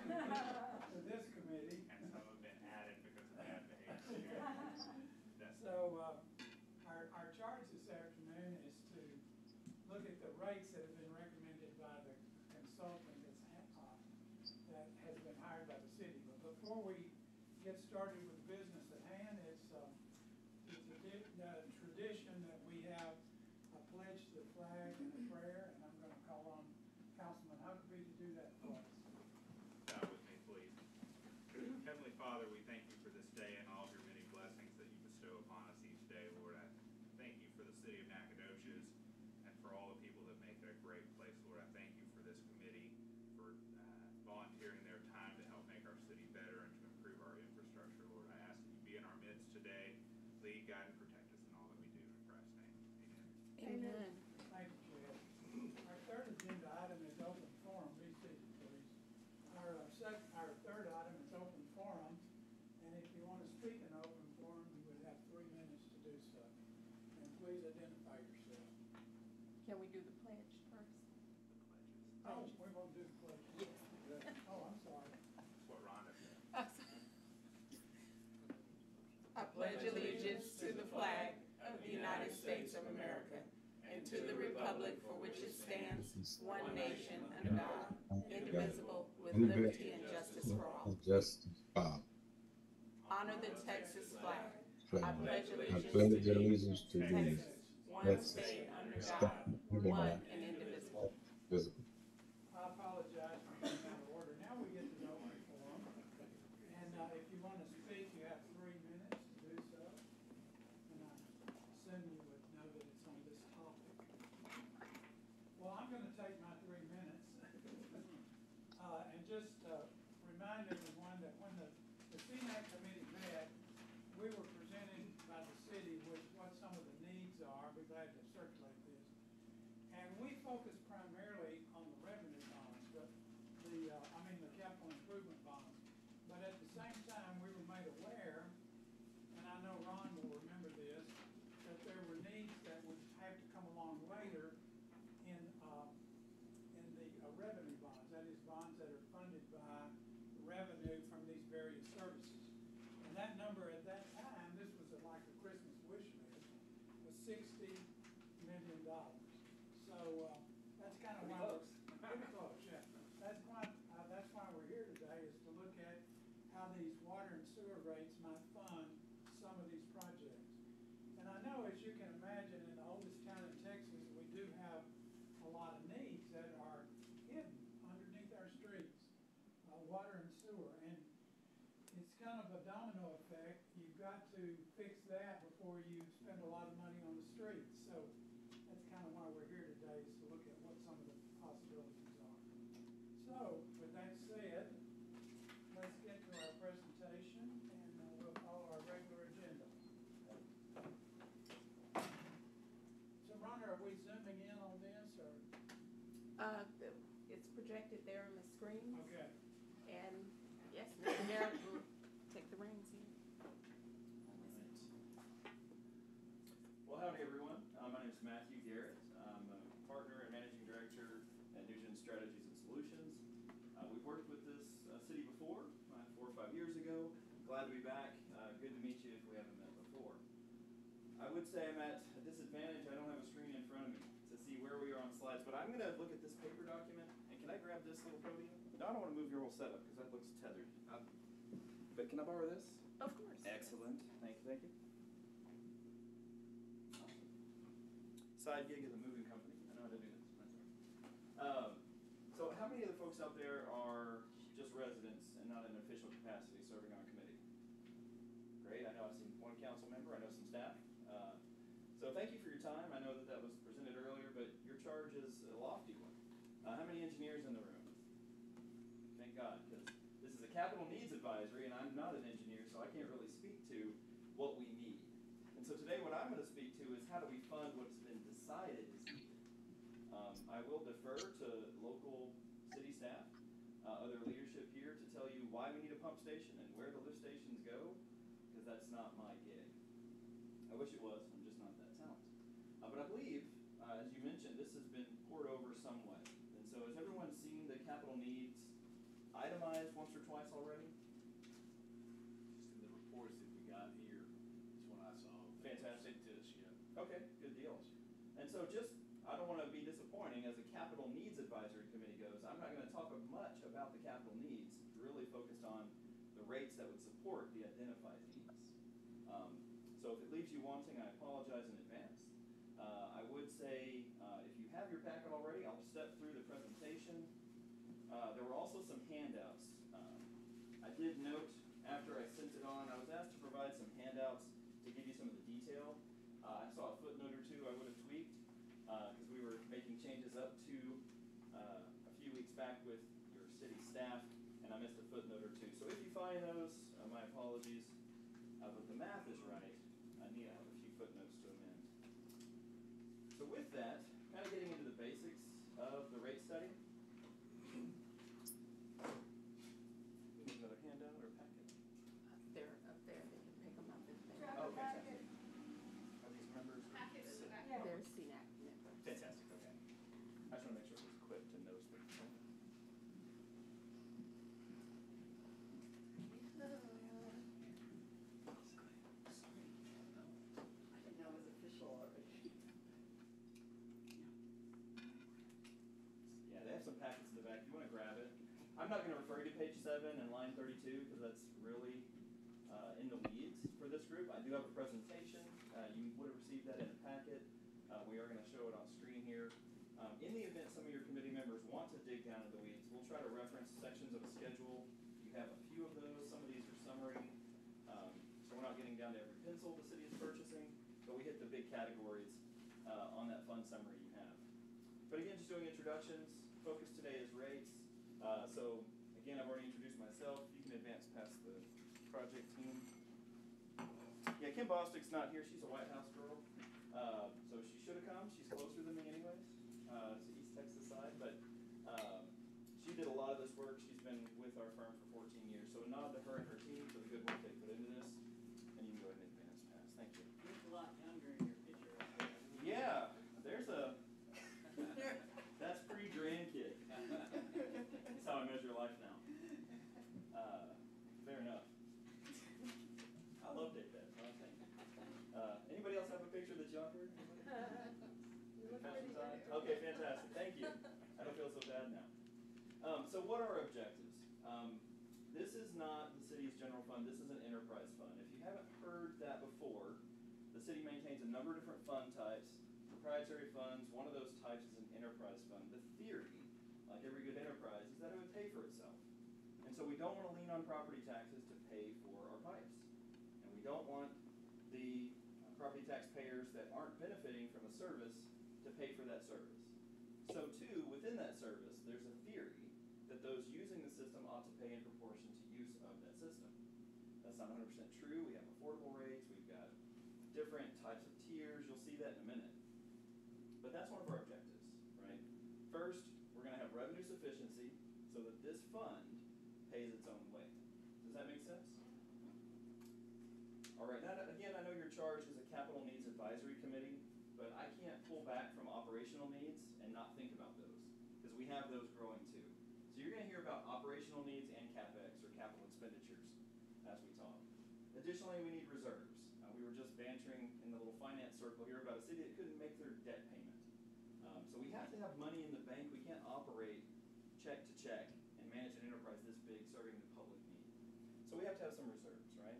to this committee. And some have been added because of bad behavior. So our charge this afternoon is to look at the rates that have been recommended by the consultant that has been hired by the city. But before we get started with the business at hand, it's a tradition that we have a pledge to the flag and a prayer, and I'm going to call on Councilman Huckabee to do that for us. Bow with me, please. Heavenly Father, we thank you for this day and all of your many blessings that you bestow upon us each day. Lord, I thank you for the city of Nacogdoches and for all the people that make it a great place. Lord, I thank you for this committee, for volunteering their time to help make our city better and to improve our infrastructure. Lord, I ask that you be in our midst today, lead, guide, and protect us in all that we do. In Christ's name, amen. Amen. Thank you, Chad. Our third agenda item is open forum. Be seated, please. Our third item is open forum, and if you want to speak in open forum, you would have 3 minutes to do so. And please identify yourself. Can we do the pledge first? The pledges. Oh, we're going to do the pledge. Yes. Oh, I'm sorry. That's what Rhonda said. I pledge allegiance to the flag of the United States of America and to the republic for which it stands, one nation under God, indivisible, with liberty and justice for all. Honor the Texas flag. I pledge allegiance to Texas, one state under God, one and indivisible. I apologize for being out of order. Now we get to the open forum. And if you want to speak, you have 3 minutes to do so. And I assume you would know that it's on this topic. Well, I'm going to take my 3 minutes and just remind everyone that when the CNAC committee met, we were presented by the city with what some of the needs are. I'll be glad to circulate this. And we focus primarily on the revenue bonds, the capital improvement bonds. But at the same time, we were made aware, and I know Ron will remember this, that there were needs that would have to come along later in the revenue bonds. That is, bonds that are funded by revenue from these various services. And that number at that time, this was like a Christmas wish list, was $60 million. So that's kind of why we're pretty close. Yeah, that's why we're here today, is to look at how these water and sewer rates might fund some of these projects. And I know, as you can imagine, in the oldest town in Texas, we do have a lot of needs that are hidden underneath our streets, water and sewer. And it's kind of a domino effect. You've got to fix that before you spend a lot of money on the streets. So that's kind of why we're here today, is to look at what some of the possibilities are. So with that said, let's get to our presentation, and we'll follow our regular agenda. So Rhonda, are we zooming in on this, or? It's projected there on the screen. Okay. And yes, Mr. Garrett will take the reins here. Well, howdy everyone. My name is Matthew Garrett. I'm a partner and managing director at Nugent Strategies and Solutions. We've worked with this city before, 4 or 5 years ago. Glad to be back. Good to meet you if we haven't met before. I would say I'm at a disadvantage. I don't have a screen in front of me to see where we are on slides, but I'm going to look at this paper document. And can I grab this little podium? No, I don't want to move your whole setup because that looks tethered. But can I borrow this? Of course. Excellent. Thank you, thank you. Side gig at a moving company. I know how to do this. So how many of the folks out there are just residents and not in an official capacity serving on a committee? Great. I know I've seen one council member. I know some staff. So thank you for your time. I know that that was presented earlier, but your charge is a lofty one. How many engineers in the room? Thank God, because this is a capital needs advisory, and I'm not an engineer, so I can't really speak to what we need. And so today what I'm going to speak to is how do we fund what's been decided is needed. I will defer to local city staff, other leadership here, to tell you why we need a pump station and where the lift stations go, because that's not my gig. I wish it was. I'm just not that talented. But I believe, as you mentioned, this has been poured over some way. And so has everyone seen the capital needs itemized once or twice already? Just in the reports that we got here, is what I saw. Fantastic. Sent to us, yeah. Okay, good deal. And so just, I don't want to be disappointing, as a capital needs advisory committee goes, I'm not going to talk much about the capital needs, really focused on the rates that would support the identified needs. So if it leaves you wanting, I apologize in advance. I would say, if you have your packet already, I'll step through the presentation. There were also some handouts. I did note after I sent it on, I was asked to provide some handouts to give you some of the detail. I saw a footnote or two I would have tweaked because we were making changes up to a few weeks back with your city staff, and I missed a footnote or two. So if you find those, my apologies. But the math is right. I need to have a few footnotes to amend. So with that, kind of getting into the basics of the rate study. Need another handout or packet? They're up there, they can pick them up if they. Oh, fantastic. Are these members? They're CNAC members. Fantastic, okay. I just want to make sure it was quick to notice the component. I didn't know it was official already. Yeah, they have some packets in the back. If you want to grab it. I'm not going to refer you to page 7 and line 32 because that's really in the weeds for this group. I do have a presentation. You would have received that in a packet. We are going to show it on screen here. In the event some of your committee members want to dig down into the weeds, we'll try to reference sections of a schedule. You have a few of those. Some of these are summary. So we're not getting down to every pencil the city is purchasing, but we hit the big categories on that fund summary you have. But again, just doing introductions. Focus today is rates. So again, I've already introduced myself. You can advance past the project team. Yeah, Kim Bostick's not here. She's a White House girl. So she should have come. She's closer than me anyways. It's the East Texas side. But she did a lot of this work. She's been with our firm for 14 years. So a nod to her and her team for the good work they put into this. And you can go ahead and advance past. Thank you. You look a lot younger in your picture up there. Yeah, there's a... That's pre-grandkid. That's how I measure life now. Fair enough. I love Dick Bed. Anybody else have a picture that's younger? You look pretty Confession time? good. Okay, fantastic. Thank you. I don't feel so bad now. So what are our objectives? This is not the city's general fund. This is an enterprise fund. If you haven't heard that before, the city maintains a number of different fund types. Proprietary funds, one of those types is an enterprise fund. The theory, like every good enterprise, is that it would pay for itself. And so we don't want to lean on property taxes to pay for our pipes. And we don't want the property taxpayers that aren't benefiting from a service to pay for that service. So too, within that service, there's a theory that those using the system ought to pay in proportion to use of that system. That's not 100% true. We have affordable rates. We've got different types of tiers. You'll see that in a minute. But that's one of our objectives, right? First, we're going to have revenue sufficiency so that this fund pays its own way. Does that make sense? All right, now again, I know you're charged as a capital needs advisory committee, but I can't pull back from operational needs and not think about those, because we have those growing too. So you're going to hear about operational needs and CapEx, or capital expenditures, as we talk. Additionally, we need reserves. We were just bantering in the little finance circle here about a city that couldn't make their debt payment. So we have to have money in the bank. We can't operate check to check and manage an enterprise this big serving the public need. So we have to have some reserves, right?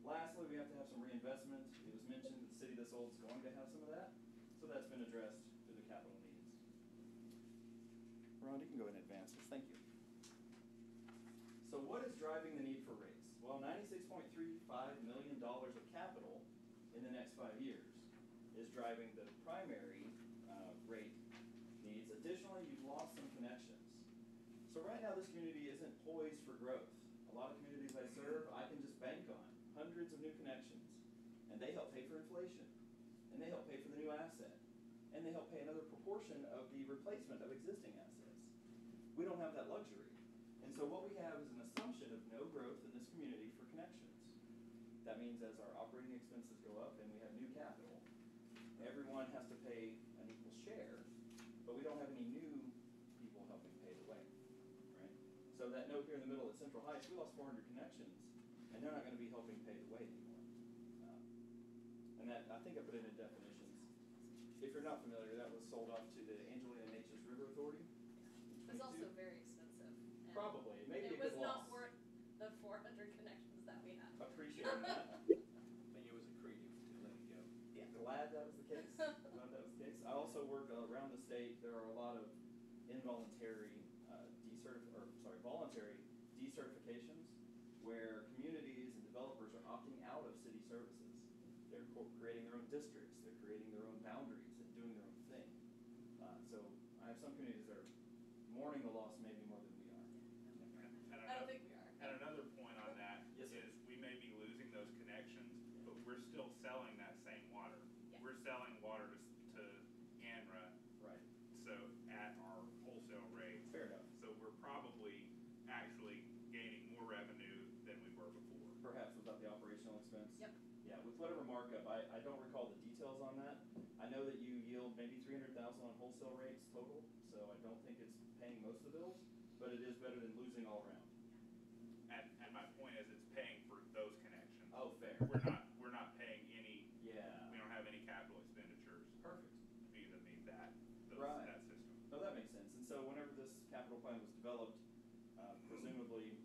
Lastly, we have to have some reinvestment. It was mentioned that the city this old is going to have some of that. So that's been addressed through the capital needs. Ron, you can go ahead and advance this. Thank you. So what is driving the need for rates? Well, $96.35 million of capital in the next 5 years is driving the primary rate needs. Additionally, you've lost some connections. So right now, this community isn't poised for growth. A lot of communities I serve, I can just bank on hundreds of new connections, and they help pay for inflation, and they help pay for the new asset, and they help pay another proportion of the replacement of existing assets. We don't have that luxury. And so what we have is an assumption of no growth in this community for connections. That means as our operating expenses go up and we have new capital, everyone has to pay an equal share, but we don't have any new people helping pay the way, right? So So that note here in the middle at Central Heights, we lost 400 connections, and they're not going to be helping pay the way anymore. And that, I think I put it in definitions. If you're not familiar, that was sold off to the Angelina Natchez River Authority. It was also very expensive. and Probably, maybe It a good was not loss. worth the 400 connections that we had. Appreciate that. I think it was accretive to let it go. Yeah, glad that was the case. Glad that was the case. I also work around the state. There are a lot of involuntary voluntary decertifications where communities and developers are opting out of city services. They're creating their own districts. They're creating their own boundaries and doing their own thing. So I have some communities that are mourning the loss maybe more than we are. I don't think we are. And another point on that Yes, sir. is we may be losing those connections, but we're still selling that same water. Yeah. We're selling water to ANRA, Right. so at our wholesale rates. Fair enough. So we're probably actually gaining more revenue than we were before. Perhaps without the operational expense? Yep. Yeah, with whatever markup, I don't recall the details on that. I know that you yield maybe 300,000 on wholesale rates total, so I don't think it's paying most of the bills, but it is better than losing all around. And my point is, it's paying for those connections. Oh, fair. We're not paying any, Yeah. we don't have any capital expenditures Perfect. to be to meet that Right. that system. No, that makes sense. And so whenever this capital plan was developed, presumably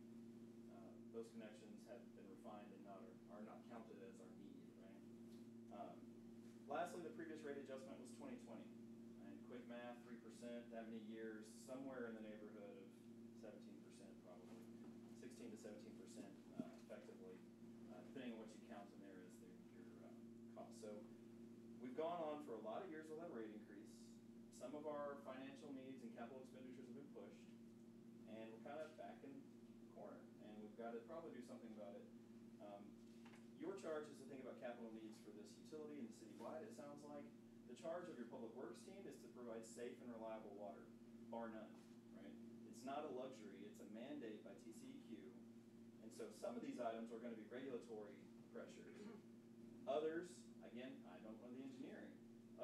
those connections have been refined and are not counted as our need, right? Lastly, the previous rate adjustment was 2020. And quick math, 3%, that many years, somewhere in the neighborhood of 17% probably, 16 to 17% effectively, depending on what you count in there as your cost. So we've gone on for a lot of years without a rate increase. Some of our financial needs and capital expenditures have been pushed, and we're kind of back in the corner, and we've got to probably do something about it. Your charge is to think about capital needs for this utility and the citywide, it sounds like. The charge of your public works team is to provide safe and reliable water, bar none, right? It's not a luxury, it's a mandate by TCEQ. And so some of these items are going to be regulatory pressures. Others, again, I don't know the engineering.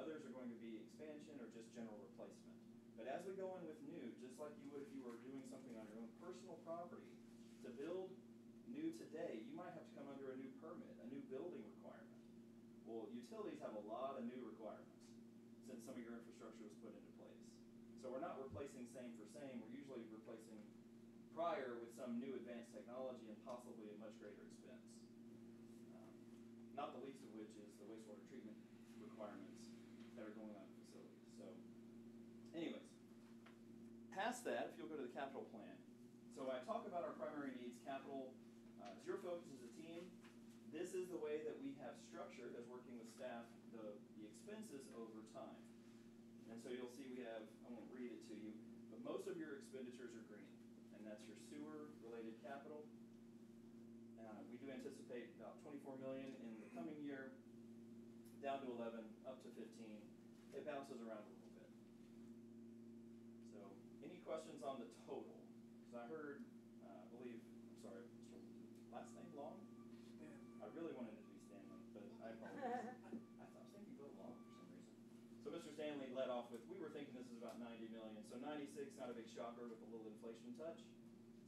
Others are going to be expansion or just general replacement. But as we go in with new, just like you would if you were doing something on your own personal property, to build new today, you might have to come under a new permit, a new building requirement. Well, utilities have a lot of new requirements since some of your infrastructure was put into place. So we're not replacing same for same, we're usually replacing prior with some new advanced technology and possibly at much greater expense. Not the least of which is the wastewater treatment requirements that are going on in facilities. So anyways, past that, if you'll go to the capital plan. So I talk about our primary needs, capital, is your focus as a team. This is the way that we have structured, as working with staff, the expenses over time. And so you'll see we have, I won't read it to you, but most of your expenditures are green, and that's your sewer-related capital. We do anticipate about $24 million in the coming year, down to 11, up to 15. It bounces around a little bit. So, any questions on the total? Because I heard, I believe, I'm sorry, Mr. Last name Long? I really wanted it to be Stanley, but I apologize. I was thinking Bill Long for some reason. So Mr. Stanley led off with, we were thinking this is about 90 million. So 96, not a big shocker with a little inflation touch.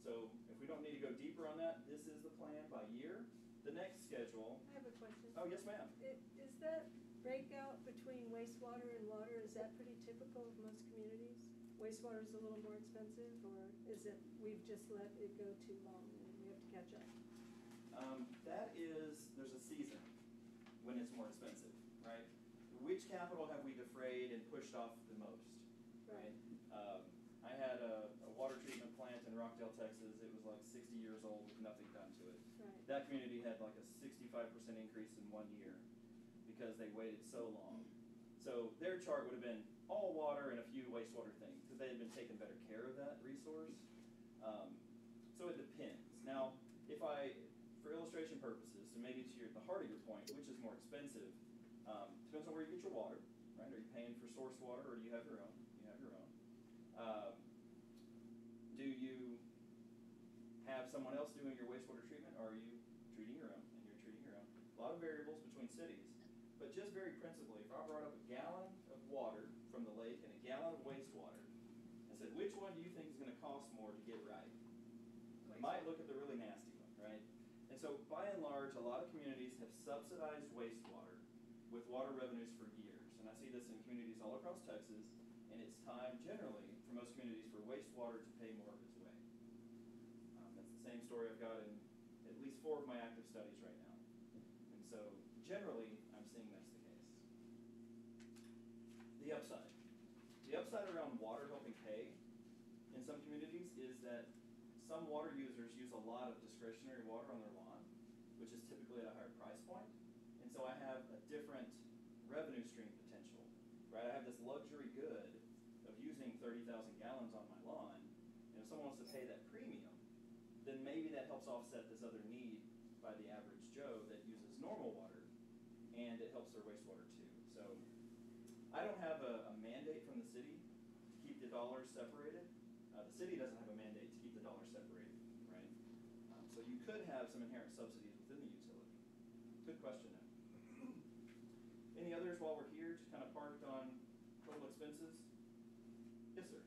So if we don't need to go deeper on that, this is the plan by year. The next schedule. I have a question. Oh, yes, ma'am. Is that breakout between wastewater and water, is that pretty typical of most communities? Wastewater is a little more expensive, or is it we've just let it go too long and we have to catch up? There's a season when it's more expensive, right? Which capital have we defrayed and pushed off the most, right? I had a water treatment plant in Rockdale, Texas. It was like 60 years old with nothing done to it. Right. That community had like a 65% increase in 1 year because they waited so long. So their chart would have been all water and a few wastewater things because they had been taking better care of that resource. So it depends. Now, for illustration purposes, so maybe to the heart of your point, which is more expensive, depends on where you get your water, right? Are you paying for source water or do you have your own? You have your own. Do you have someone else doing your wastewater treatment, or are you treating your own? And you're treating your own. A lot of variables between cities, but just very principally, if I brought up a gallon of water from the lake and a gallon of wastewater, and said, which one do you think is going to cost more to get right? might look at the really nasty one, right? And so by and large, a lot of communities have subsidized wastewater with water revenues for years. And I see this in communities all across Texas, and it's time generally for most communities for wastewater to pay more of its way. That's the same story I've got in at least 4 of my active studies right now. And so generally, I'm seeing that's the case. The upside. The upside around water helping pay in some communities is that some water users use a lot of discretionary water on their lawn, which is typically at a higher price point. And so I have a different revenue stream potential, right? I have this luxury good of using 30,000 gallons on my lawn. And if someone wants to pay that premium, then maybe that helps offset this other need by the average Joe that uses normal water, and it helps their wastewater too. So I don't have a mandate from the city to keep the dollars separated. The city doesn't have a mandate to keep the dollars separated, right? So you could have some inherent subsidies within the utility. Good question though. Any others while we're here, just kind of parked on total expenses? Yes, sir.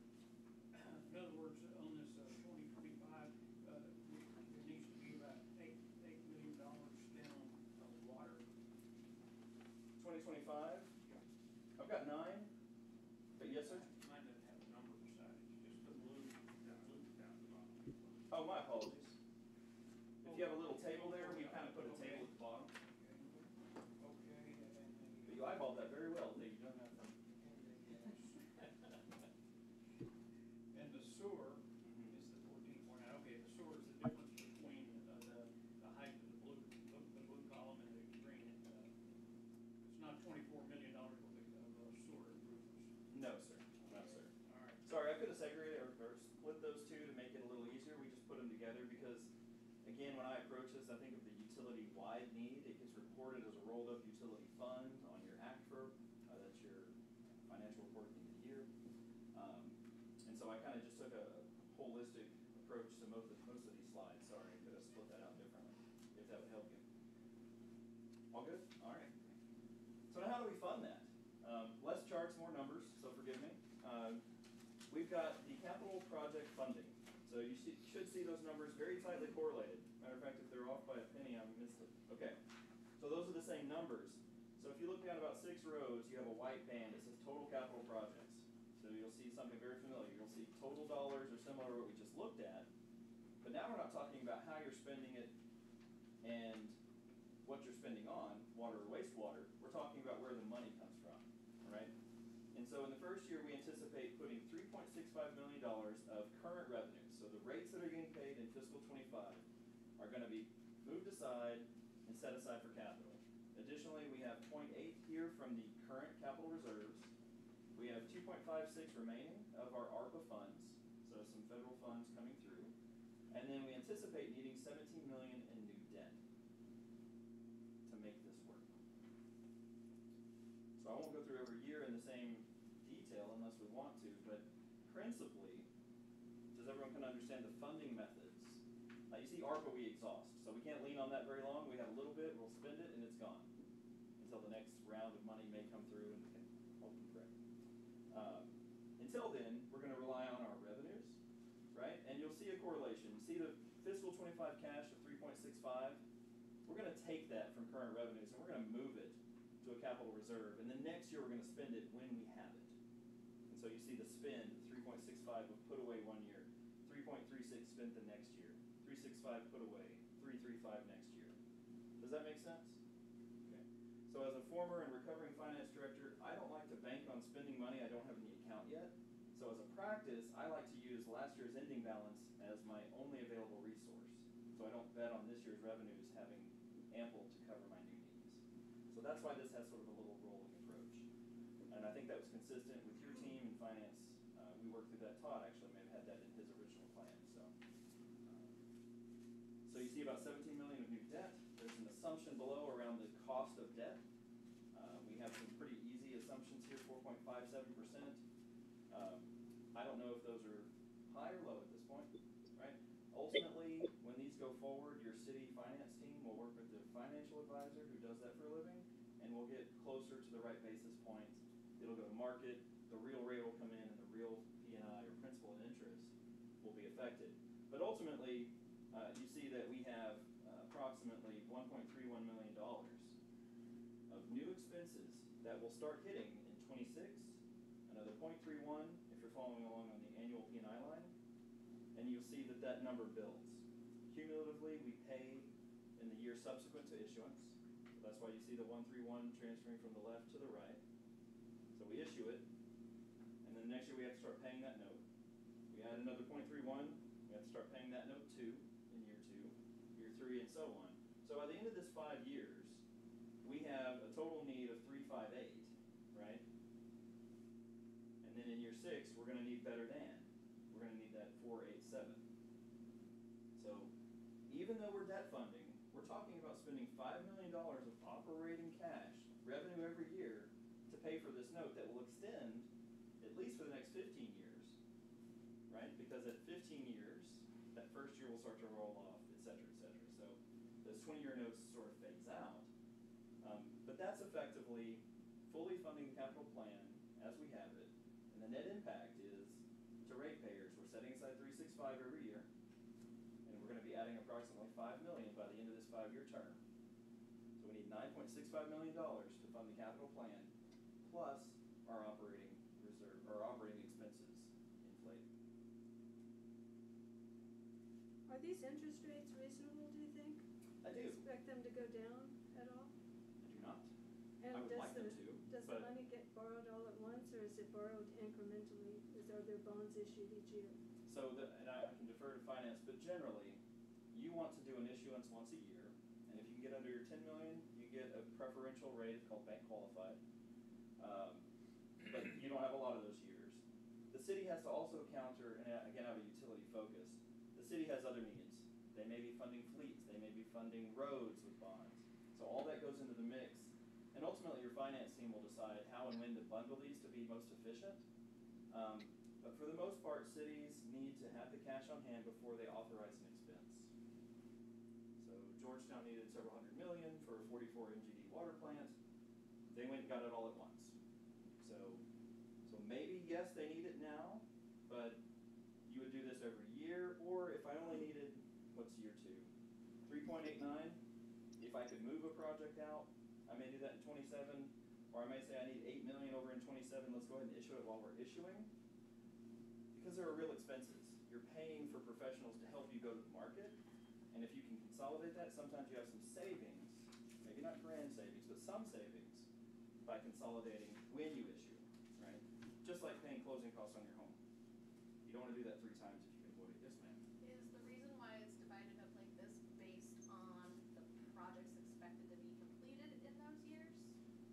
In other words, on this 2025, there needs to be about $8 million spent on water. 2025? I've got 9. But yes, sir? Mine doesn't have a number beside it, it's just the blue down the bottom. Oh, my apologies. If you have a little table there, we kind of put a table at the bottom. Okay, But you eyeballed that very well, Dave. You don't have to. and the sewer is the 14.9. Okay, the sewer is the difference between the height of the blue column and the green. It's not $24 million worth of sewer improvements. No, sir. No, sir. All right. Sorry, I could have segregated or split those two to make it a little easier. We just put them together because, again, when I approach this, I think of the utility-wide need. It gets reported as a rolled-up utility fund on your ACFR. That's your financial report at the end of the year. And so I kind of just took a holistic approach to most of these slides. Sorry, I could have split that out differently, if that would help you. All good? All right. So now how do we fund that? Less charts, more numbers, so forgive me. We've got the capital project funding. So you should see those numbers very tightly correlated. Matter of fact, if they're off by a penny, I missed it. Okay, so those are the same numbers. So if you look down about 6 rows, you have a white band that says total capital projects. So you'll see something very familiar. You'll see total dollars are similar to what we just looked at. But now we're not talking about how you're spending it and what you're spending on, water or wastewater. We're talking about where the money comes from, right? And so in the first year, we anticipate putting $3.65 million of current revenues. So the rates that are getting paid in fiscal 25 are going to be moved aside and set aside for capital. Additionally, we have 0.8 here from the current capital reserves. We have 2.56 remaining of our ARPA funds, so some federal funds coming through. And then we anticipate needing $17 million in new debt to make this work. So I won't go through every year in the same detail unless we want to, but principally, does everyone kind of understand the funding methods? You see ARPA we exhaust, so we can't lean on that very long. We have a little bit, we'll spend it, and it's gone until the next round of money may come through and we can hope and pray. Until then, we're going to rely on our revenues, right? And you'll see a correlation. See the fiscal 25 cash of 3.65? We're going to take that from current revenues and we're going to move it to a capital reserve. And then next year we're going to spend it when we have it. And so you see the spend, 3.65 was put away 1 year, 3.36 spent the next year, 365 put away, 335 next year. Does that make sense? Okay. So as a former and recovering finance director, I don't like to bank on spending money I don't have in the account yet. So as a practice, I like to use last year's ending balance as my only available resource. So I don't bet on this year's revenues having ample to cover my new needs. So that's why this has sort of a little rolling approach. And I think that was consistent with your team in finance. We worked through that. Todd actually may have had that in his original plan. So you see about $17 million of new debt. There's an assumption below around the cost of debt. We have some pretty easy assumptions here, 4.57%. I don't know if those are high or low at this point, right? Ultimately, when these go forward, your city finance team will work with the financial advisor who does that for a living, and we'll get closer to the right basis points. It'll go to market, the real rate will come in, and the real P&I or principal and interest will be affected. But ultimately, you see that we have approximately $1.31 million of new expenses that will start hitting in '26, another 0.31 if you're following along on the annual P&I line, and you'll see that that number builds. Cumulatively, we pay in the year subsequent to issuance. So that's why you see the 131 transferring from the left to the right. So we issue it, and then next year we have to start paying that note. We add another 0.31, we have to start paying that note too in year 2, year 3, and so on. So by the end of this 5 years, we have a total need of 358, right? And then in year 6, we're going to need better than. We're going to need that 487. So even though we're debt funding, we're talking about spending $5 million of operating cash, revenue every year, to pay for this note that will extend at least for the next 15 years, right? Because at 15 years, that first year will start to roll off, et cetera, et cetera. So those 20-year notes sort of phase out. But that's effectively fully funding the capital plan as we have it. And the net impact is to ratepayers. We're setting aside $365 every year, and we're going to be adding approximately $5 million by the end of this 5-year term. So we need $9.65 million to fund the capital plan, plus our operating reserve, our operating expenses inflate. Are these interest rates reasonable, do you think? I do. Do you expect them to go down at all? I do not. And I would like them to, does the but- money get borrowed all at once, or is it borrowed incrementally? Are there bonds issued each year? So, and I can defer to finance, but generally, you want to do an issuance once a year, and if you can get under your 10 million, you get a preferential rate called bank qualified. But you don't have a lot of those years. The city has to also counter, and again, I have a utility focus. The city has other needs. They may be funding fleets. They may be funding roads with bonds. So all that goes into the mix. And ultimately, your finance team will decide how and when to bundle these to be most efficient. But for the most part, cities need to have the cash on hand before they authorize an expense. So Georgetown needed several hundred million for a 44 MGD water plant. They went and got it all at once. So maybe, yes, they need it now, but you would do this every year, or if I only needed, what's year 2? 3.89, if I could move a project out, I may do that in 27, or I may say I need 8 million over in 27, let's go ahead and issue it while we're issuing. Because there are real expenses. You're paying for professionals to help you go to the market, and if you can consolidate that, sometimes you have some savings, maybe not grand savings, but some savings by consolidating when you issue, right? Just like paying closing costs on your home. You don't want to do that 3 times if you can avoid it. Yes, ma'am. Is the reason why it's divided up like this based on the projects expected to be completed in those years?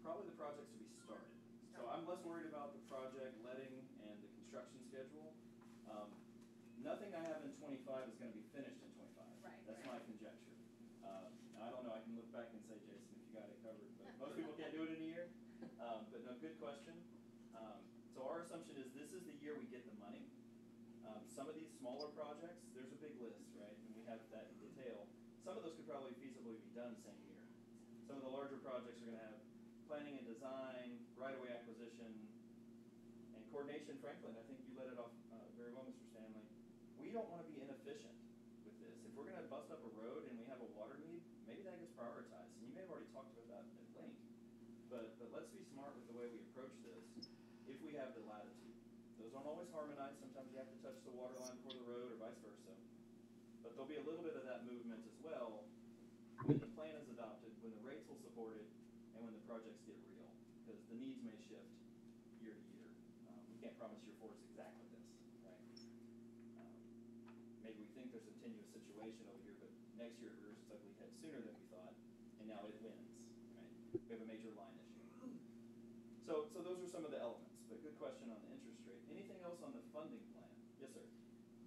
Probably the projects to be started. So I'm less worried about the project letting and the construction schedule. Nothing I have in 25 is going to be finished in 25. Right, That's right. my conjecture. Now, I don't know. I can look back and say, Jason, if you got it covered. But most people can't do it in a year. But no, good question. So our assumption is this is the year we get the money. Some of these smaller projects, there's a big list, right? And we have that in detail. Some of those could probably feasibly be done same year. Some of the larger projects are going to have planning and design, right-of-way acquisition, and coordination. Franklin, I think you let it off very well, Mr. Stanley. We don't want to be inefficient with this. If we're going to bust up a road and we have a water need, maybe that gets prioritized. And you may have already talked about that at length. But let's be smart with the way we approach this if we have the latitude. Those aren't always harmonized. Sometimes you have to touch the water line before the road or vice versa. But there'll be a little bit of that movement as well when the plan is adopted, when the rates will support it, and when the projects get real. Because the needs may shift year to year. We can't promise year 4 is exactly this, right? Maybe we think there's a tenuous situation over here, but next year it rears its ugly head sooner than we thought, and now it wins, right? We have a major line issue. So those are some of the elements, but good question on the interest rate. Anything else on the funding plan? Yes, sir.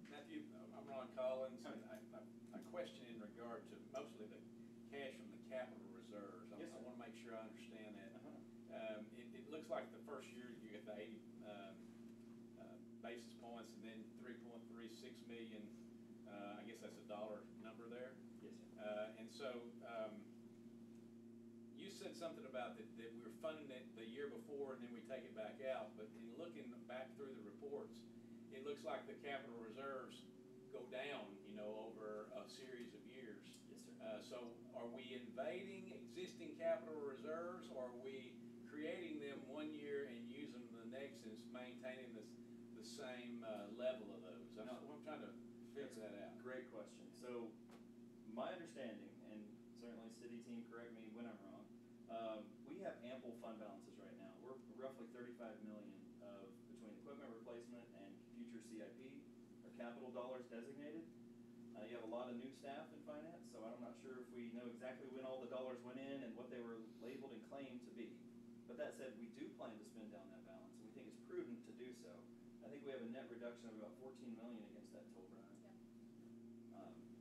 Matthew, I'm Ron Collins, and I question in regard to mostly the cash from the capital reserves. Yes, sir. I want to make sure I understand that. Uh-huh. It looks like the first year you get the 80 basis points, and then 3.36 million. I guess that's a dollar number there. Yes, sir. And so you said something about that we were funding it the year before, and then we take it back out. But in looking back through the reports, it looks like the capital reserves go down, over a series of years. Yes, sir. So are we invading existing capital reserves, or are we creating them one year and using them the next and maintaining the same level of those? I'm trying to figure that out. Great question. So my understanding, and certainly city team, correct me when I'm wrong, we have ample fund balances right now. We're roughly 35 million of between equipment replacement and future CIP or capital dollars designated. You have a lot of new staff in finance, so I'm not sure if we know exactly when all the dollars went in and what they were labeled and claimed to be. But that said, we do plan to spend down that balance, and we think it's prudent to do so. I think we have a net reduction of about 14 million against that total.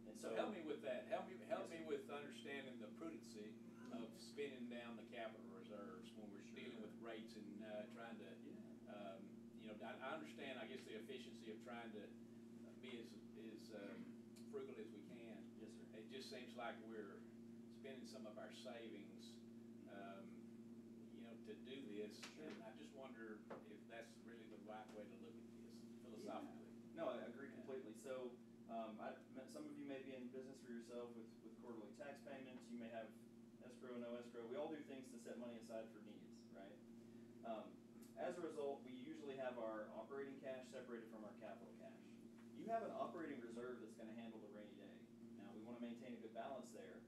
And So help me with that. Help me with understanding the prudency of spending down the capital reserves when we're dealing with rates and trying to, I understand, I guess, the efficiency of trying to be as frugal as we can. Yes, sir. It just seems like we're spending some of our savings, to do this. Sure. And I just wonder if that's really the right way to look at this philosophically. Yeah. No, I agree completely. So some of you may be in business for yourself with quarterly tax payments. You may have escrow, no escrow. We all do things to set money aside for needs, right? As a result, we usually have our operating cash separated from our capital cash. You have an operating reserve that's going to handle the rainy day. Now, we want to maintain a good balance there,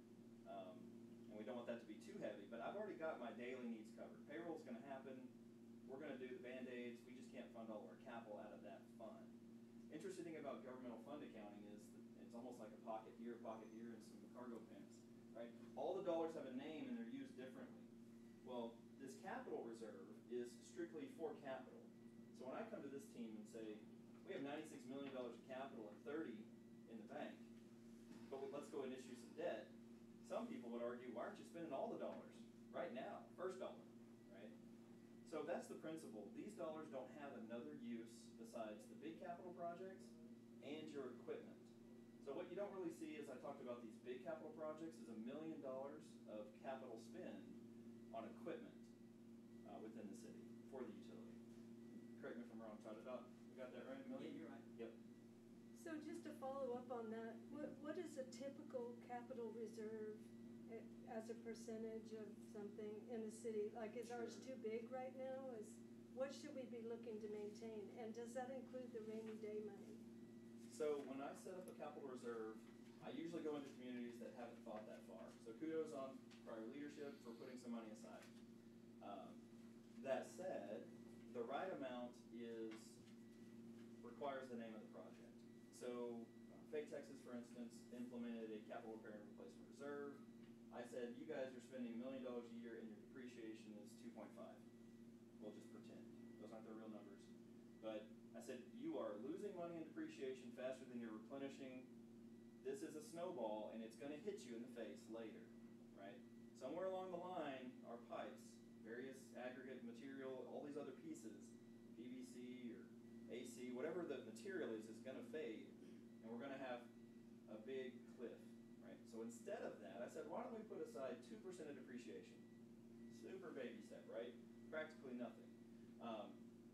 and we don't want that to be too heavy, but I've already got my daily needs covered. Payroll's going to happen. We're going to do the Band-Aids. We just can't fund all of our capital out of that fund. Interesting thing about governmental fund accounting is that it's almost like a pocket here, and some cargo pants, right? All the dollars have a name and they're used differently. Well, this capital reserve is strictly for capital. So when I come to this team and say, we have $96 million of capital and 30 in the bank, but let's go and issue some debt, some people would argue, why aren't you spending all the dollars right now, first dollar, right? So that's the principle. These dollars don't have another use besides the big capital projects and your equipment. So what you don't really see, as I talked about these big capital projects, is $1 million of capital spend on equipment within the city for the utility. Correct me if I'm wrong, Todd. We got that right? $1 million? Yeah, you're right. Yep. So just to follow up on that, what is a typical capital reserve as a percentage of something in the city? Like, is ours too big right now? What should we be looking to maintain? And does that include the rainy day money? So when I set up a capital reserve, I usually go into communities that haven't thought that far. So kudos on prior leadership for putting some money aside. That said, the right amount requires the name of the project. So Fake Texas, for instance, implemented a capital repair and replacement reserve. I said, you guys are spending $1 million a year and your depreciation is 2.5. We'll just pretend. Those aren't the real numbers. But I said, you are losing money in depreciation faster than you're replenishing. This is a snowball, and it's going to hit you in the face later, right? Somewhere along the line, our pipes, various aggregate material, all these other pieces, PVC or AC, whatever the material is going to fade, and we're going to have a big cliff, right? So instead of that, I said, why don't we put aside 2% of depreciation? Super baby step, right? Practically nothing.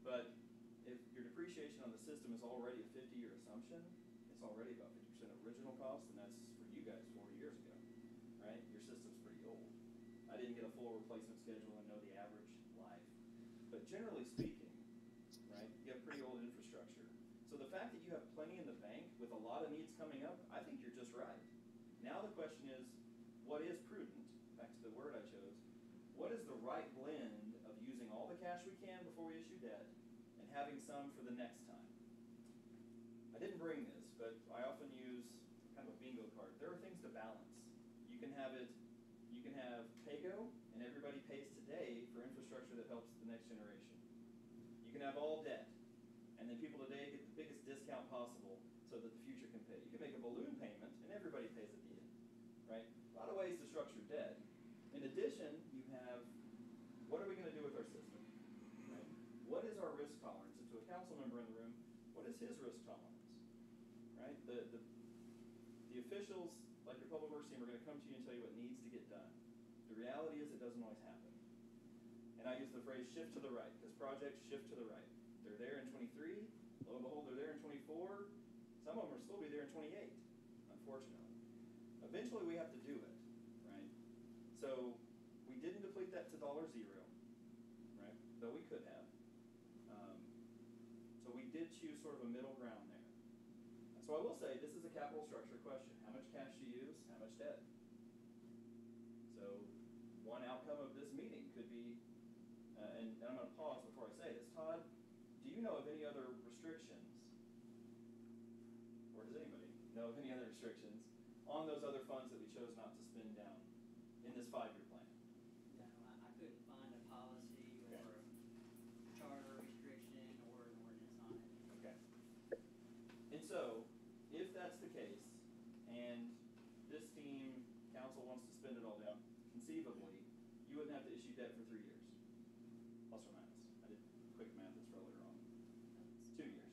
But if your depreciation on the system is already a 50-year assumption, it's already about 50% of original cost, and that's for you guys 40 years ago, right? Your system's pretty old. I didn't get a full replacement schedule and know the average life. But generally speaking, right, you have pretty old infrastructure. So the fact that you have plenty in the bank with a lot of needs coming up, I think you're just right. Now the question is, what is prudent? Back to the word I chose. What is the right blend of using all the cash we can before we issue debt and having some for the next time? I didn't bring this, but I often use kind of a bingo card. There are things to balance. You can have pay-go, and everybody pays today for infrastructure that helps the next generation. You can have all debt, and then people today get the biggest discount possible so that the future can pay. You can make a balloon payment, and everybody pays at the end, right? A lot of ways to structure debt. In addition, you have, what are we going to do with our system, right? What is our risk tolerance? And to a council member in the room, what is his risk tolerance, right? The officials, like your public works team, are going to come to you and tell you what needs to get done. The reality is it doesn't always happen. And I use the phrase shift to the right, because projects shift to the right. They're there in 23, lo and behold, they're there in 24. Some of them will still be there in 28. unfortunately. Eventually, we have to do it, right? So we didn't deplete that to $0, right? Though we could have. So we did choose sort of a middle ground there. And so I will say, this is a capital structure question. How much cash to use? How much debt? So one outcome of this meeting could be, and I'm going to pause before I say this. Todd, do you know of any other restrictions, or does anybody know of any other restrictions on those other funds that we chose not to spend down in this 5-year plan? No, I couldn't find a policy or a charter restriction or an ordinance on it. Okay. And so, if that's the case, and this team, council wants to spend it all down, conceivably, you wouldn't have to issue debt for 3 years, plus or minus. I did quick math, it's probably wrong. 2 years.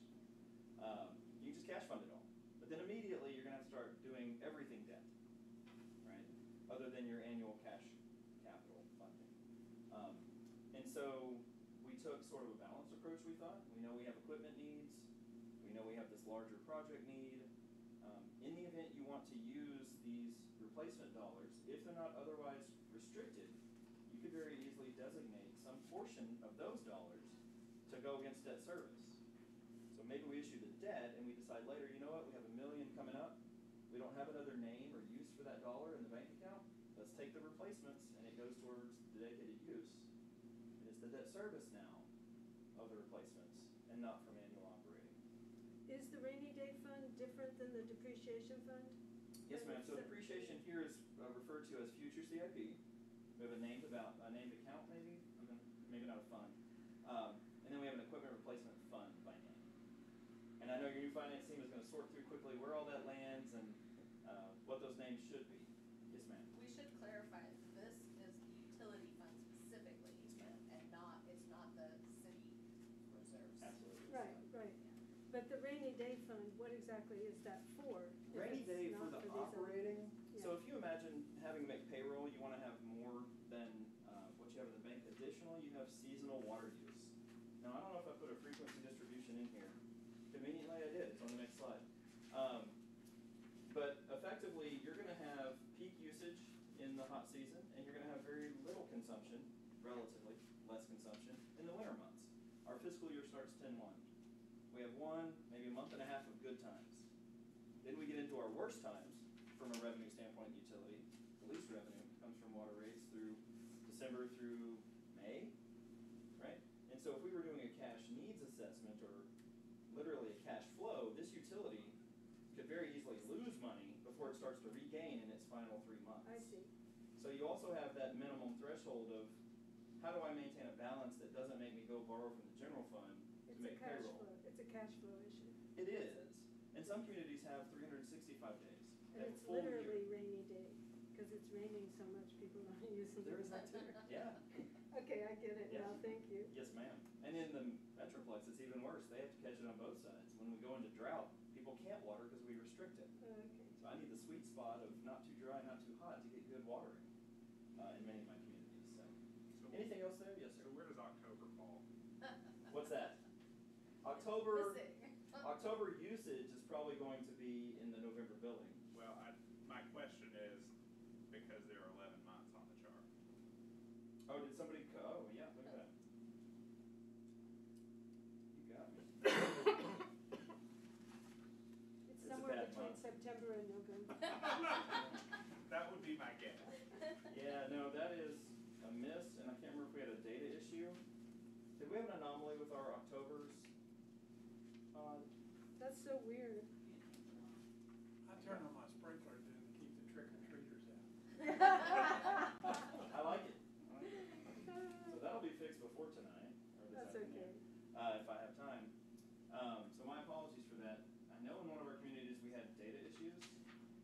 You can just cash fund it all. But then immediately, you're gonna have to start doing everything debt, right? Other than your annual cash capital funding. And so, we took sort of a balanced approach, we thought. We know we have equipment needs. We know we have this larger project need. In the event you want to use these replacement dollars, if they're not otherwise restricted, you could very easily designate some portion of those dollars to go against debt service. So maybe we issue the debt and we decide later, you know what, we have $1 million coming up. We don't have another name or use for that dollar in the bank account. Let's take the replacements and it goes towards the dedicated use. And it's the debt service now of the replacements and not from annual operating. Is the rainy day fund different than the depreciation fund? Yes, ma'am. So depreciation here is referred to as future CIP. We have a named account, maybe, even maybe not a fund. And then we have an equipment replacement fund by name. And I know your new finance team is going to sort through quickly where all that lands and what those names should be. Yes, ma'am. We should clarify, this is the utility fund specifically. Yes, ma'am. And it's not the city reserves. Absolutely. Right, right. But the rainy day fund, what exactly is that for? if Rainy it's day not for the these other- operating. Yeah. So if you imagine having to make payroll, you want to have more than what you have in the bank. Additionally, you have seasonal water use. Now, I don't know if I put a frequency distribution in here. Conveniently, I did. It's on the next slide. But effectively, you're going to have peak usage in the hot season, and you're going to have very little consumption, relatively less consumption, in the winter months. Our fiscal year starts 10/1. We have maybe a month and a half of good times. Then we get into our worst times from a revenue standpoint in utility. The least revenue comes from water rates through December through May, right? And so if we were doing a cash needs assessment or literally a cash flow, this utility could very easily lose money before it starts to regain in its final 3 months. I see. So you also have that minimum threshold of how do I maintain a balance that doesn't make me go borrow from the general fund to It's a make cash payroll? flow, it's a cash flow issue. It is. And some communities have 365 days. They And have a it's full year. literally rainy day, because it's raining so much, people are not using There it. is that too. Yeah. Okay, I get it Yes. now, thank you. Yes, ma'am. And in the Metroplex, it's even worse. They have to catch it on both sides. When we go into drought, people can't water because we restrict it. Okay. So I need the sweet spot of not too dry, not too hot to get good watering in many of my communities. So, anything else there? Yes, So sir. where does October fall? What's that? October. Missing. October usage is probably going to be in the November billing. Well, my question is, because there are 11 months on the chart. Oh, did somebody? Oh, yeah. Look at that. You got me. It's a somewhere bad between month. September and November. That would be my guess. Yeah, no, that is a miss, and I can't remember if we had a data issue. Did we have an anomaly with our Octobers? That's so weird. I turn on my sprinkler then to keep the trick-or-treaters out. I like it. So that'll be fixed before tonight, or this That's afternoon, okay. if I have time. So my apologies for that. I know in one of our communities we had data issues,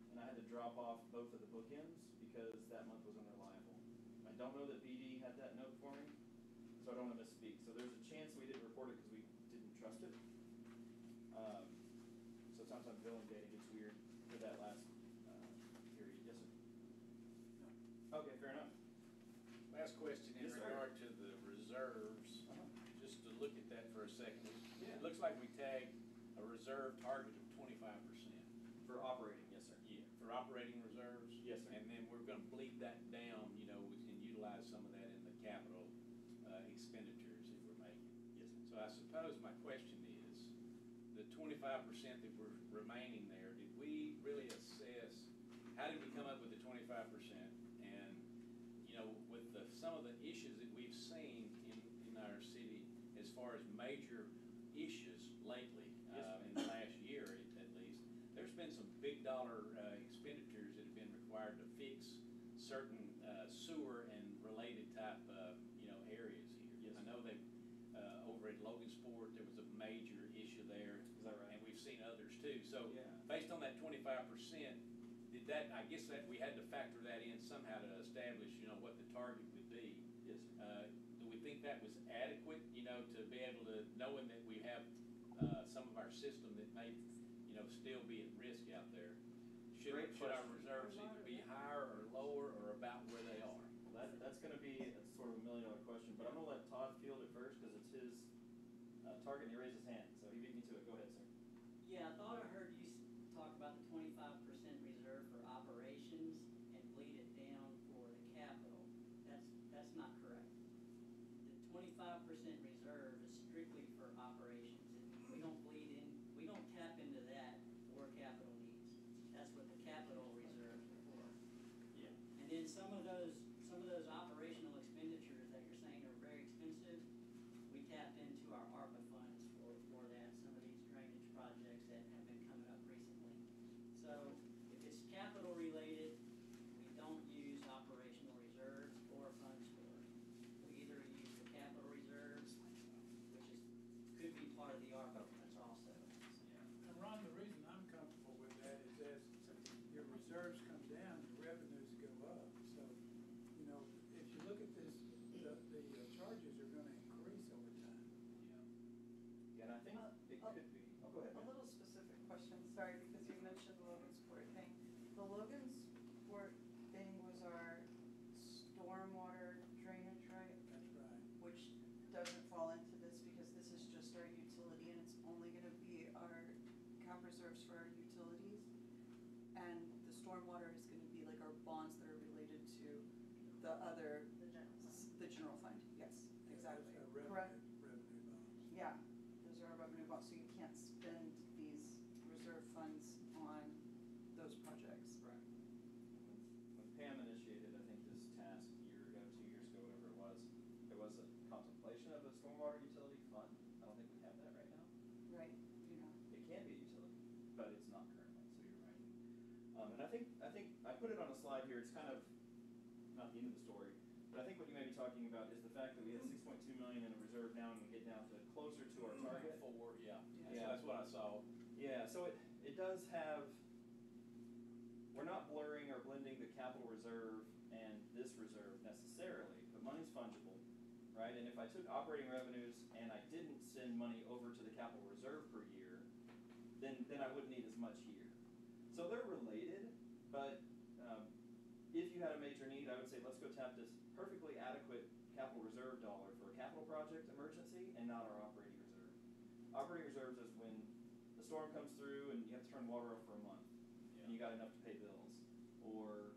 and I had to drop off both of the bookends because that month was unreliable. I don't know that BD had that note for me, so I don't want to misspeak. So there's a chance we didn't report it because we didn't trust it. So sometimes billing data gets weird for that last period. Yes, sir. Okay, fair enough. Last question in Yes, sir. regard to the reserves, just to look at that for a second. It looks like we tagged a reserve target of 25%. For operating, yes, sir. Yeah. operating reserves. Yes, sir. And then we're gonna bleed that down, you know, we can utilize some of that in the capital expenditures that we're making. Yes, sir. So I suppose my question is, the 25% that we're remaining there, did we really assess, how did we come up with the 25%? And, you know, with some of the issues that we've seen in our city as far as major issues lately, in the last year at least, there's been some big dollar expenditures that have been required to fix certain sewer and related type, you know, areas here. Yes. I know they, over at Logansport, there was a major issue there. Is that right? And we've seen others too. So Yeah. based on that 25%, did that, I guess that we had to factor that in somehow to establish, you know, what the target would be. Yes, sir. Do we think that was adequate, you know, to be able to, knowing that we have some of our system that may, you know, still be at risk out there? Should Great our question. reserves either be higher or lower or about where they are? That's gonna be sort of a $1 million question, but I'm gonna let Todd field it first, because it's his target, and he raised his hand, so he beat me to it. Go ahead, sir. Yeah, I thought I heard you talk about the 25% reserve for operations and bleed it down for the capital. That's not correct. The 25% reserve is strictly for operations. We don't bleed in, we don't tap into that for capital needs. That's what the capital reserve is for. Yeah. And then some of those operational expenditures that you're saying are very expensive, we tapped into our ARPA funds for that, some of these drainage projects that have been coming up recently. So if it's capital related, we don't use operational reserves or funds for it. We either use the capital reserves, which could be part of the ARPA funds also. And Ron, the reason I'm comfortable with that is as your reserves come down, your revenues go up. So, you know, if you look at this, the charges are gonna increase over time. And I think it could be. Oh, go ahead. A ma'am. little specific question, sorry, because you mentioned the Logansport thing. The Logansport thing was our stormwater drainage, right? That's right. Which doesn't fall into this because this is just our utility and it's only gonna be our cap reserves for our utilities. And the stormwater is gonna be like our bonds that are related to the other, the general fund, yes, exactly. That's our Correct? revenue bonds. Yeah, those are our revenue bonds, so you can't spend these reserve funds on those projects. Right. When Pam initiated, I think, this task a year ago, 2 years ago, whatever it was, there was a contemplation of a stormwater utility fund. I don't think we have that right now. Right, you know. It can be a utility, but it's not currently, so you're right. And I think I put it on a slide here. It's kind of not the end of the story, but I think what you may be talking about is the fact that we had 6.2 million in a reserve now, and we get down to closer to our target. 4, yeah. Yeah. That's what I saw. Yeah, so it does have, we're not blurring or blending the capital reserve and this reserve necessarily, but money's fungible, right? And if I took operating revenues and I didn't send money over to the capital reserve per year, then I wouldn't need as much here. So they're related, but if you had a major need, I would say let's go tap this perfectly adequate capital reserve dollar for a capital project emergency and not our operating reserve. Operating reserves is when the storm comes through and you have to turn water off for a month, and you got enough to pay bills, or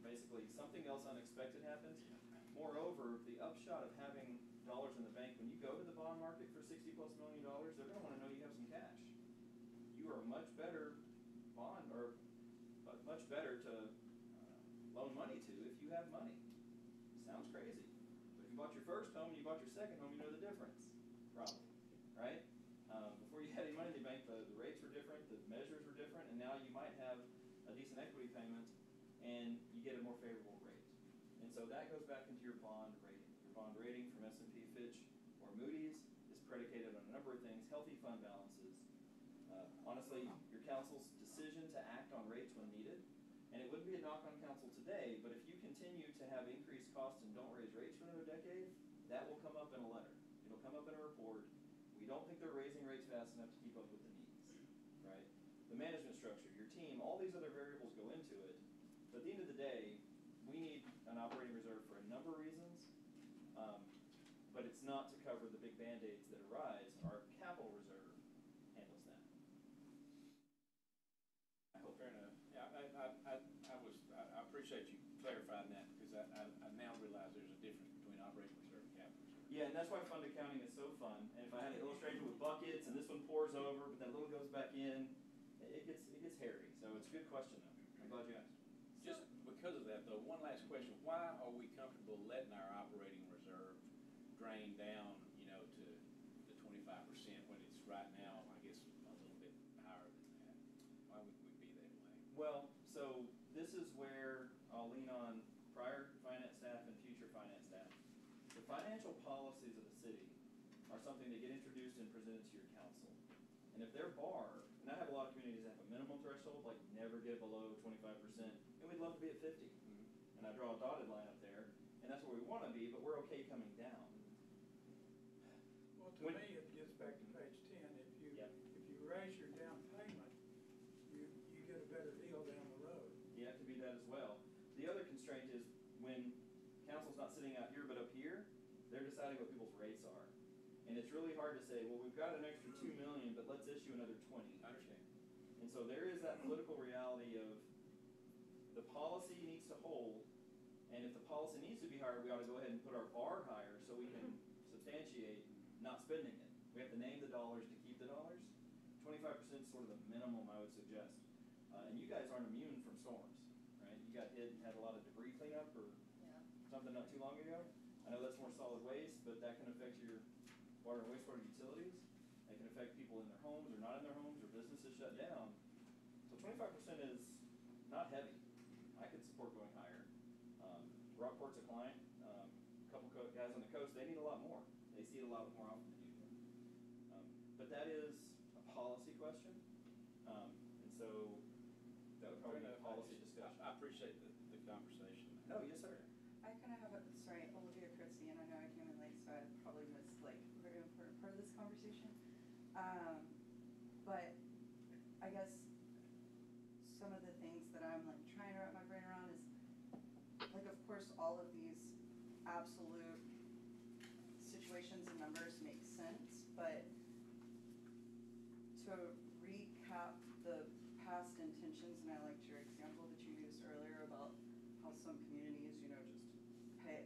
basically something else unexpected happens. Moreover, the upshot of having dollars in the bank, when you go to the bond market for $60+ million, they're going to want to know you have some cash. You are much better bond, or much better to loan money to if you have money. Sounds crazy, but if you bought your first home and you bought your second home, you know the difference, probably, right? Before you had any money in the bank, the rates were different, the measures were different, and now you might have a decent equity payment and you get a more favorable rate. And so that goes back into your bond rating. Your bond rating from S&P, Fitch, or Moody's is predicated on a number of things: healthy fund balances, honestly, your council's decision to act on rates when needed. And it wouldn't be a knock on council today, but if you continue to have increased costs and don't raise rates for another decade, that will come up in a letter. It'll come up in a report. We don't think they're raising rates fast enough to keep up with the needs, right? The management structure, your team, all these other variables go into it. But at the end of the day, we need an operating reserve for a number of reasons, but it's not to cover the big Band-Aids that arise. Our capital reserve handles that. I hope. Fair enough. appreciate you clarifying that, because I now realize there's a difference between operating reserve and capital reserve. Yeah, and that's why fund accounting is so fun. And if I had an illustration with buckets and this one pours over, but that little goes back in, it gets hairy. So it's a good question though. I'm glad you asked. Just because of that though, one last question. Why are we comfortable letting our operating reserve drain down, to the 25% when it's right now, I guess, a little bit higher than that? Why would we be that way? Well, so this is where I'll lean on prior finance staff and future finance staff. The financial policies of the city are something that get introduced and presented to your council. And if they're barred, and I have a lot of communities that have a minimum threshold, like never get below 25%, and we'd love to be at 50. And I draw a dotted line up there, and that's where we want to be, but we're okay coming down. Well, to me, it gets back to page 10. Yep. If you raise your down payment, you get a better deal down the road. You have to be that as well. The other constraint is when council's not sitting out here but up here, they're deciding what people's rates are. And it's really hard to say, well, we've got an extra $2 million, but let's issue another 20. I understand. And so there is that political reality of the policy needs to hold, and if the policy needs to be higher, we ought to go ahead and put our bar higher so we can substantiate not spending it. We have to name the dollars to keep the dollars. 25% is sort of the minimum I would suggest. And you guys aren't immune from storms, right? You got hit and had a lot of debris cleanup or something not too long ago. I know that's more solid waste, but that can affect your water and wastewater utilities. It can affect people in their homes or not in their homes or businesses shut down. So 25% is not heavy. I could support going higher. Rockport's a client. A couple guys on the coast, they need a lot more. They see it a lot more often than you do. But that is a policy question. And so that would probably be a policy discussion. I appreciate the conversation. No, yes, sir. I kind of have a, sorry, Olivia Christie, and I know I came in late, so I probably missed like a very important part of this conversation. But I guess some of the things that I'm like trying to wrap my brain around is, like, of course, all of these absolute situations and numbers make sense, but to recap the past intentions, and I liked your example that you used earlier about how some communities, just pay,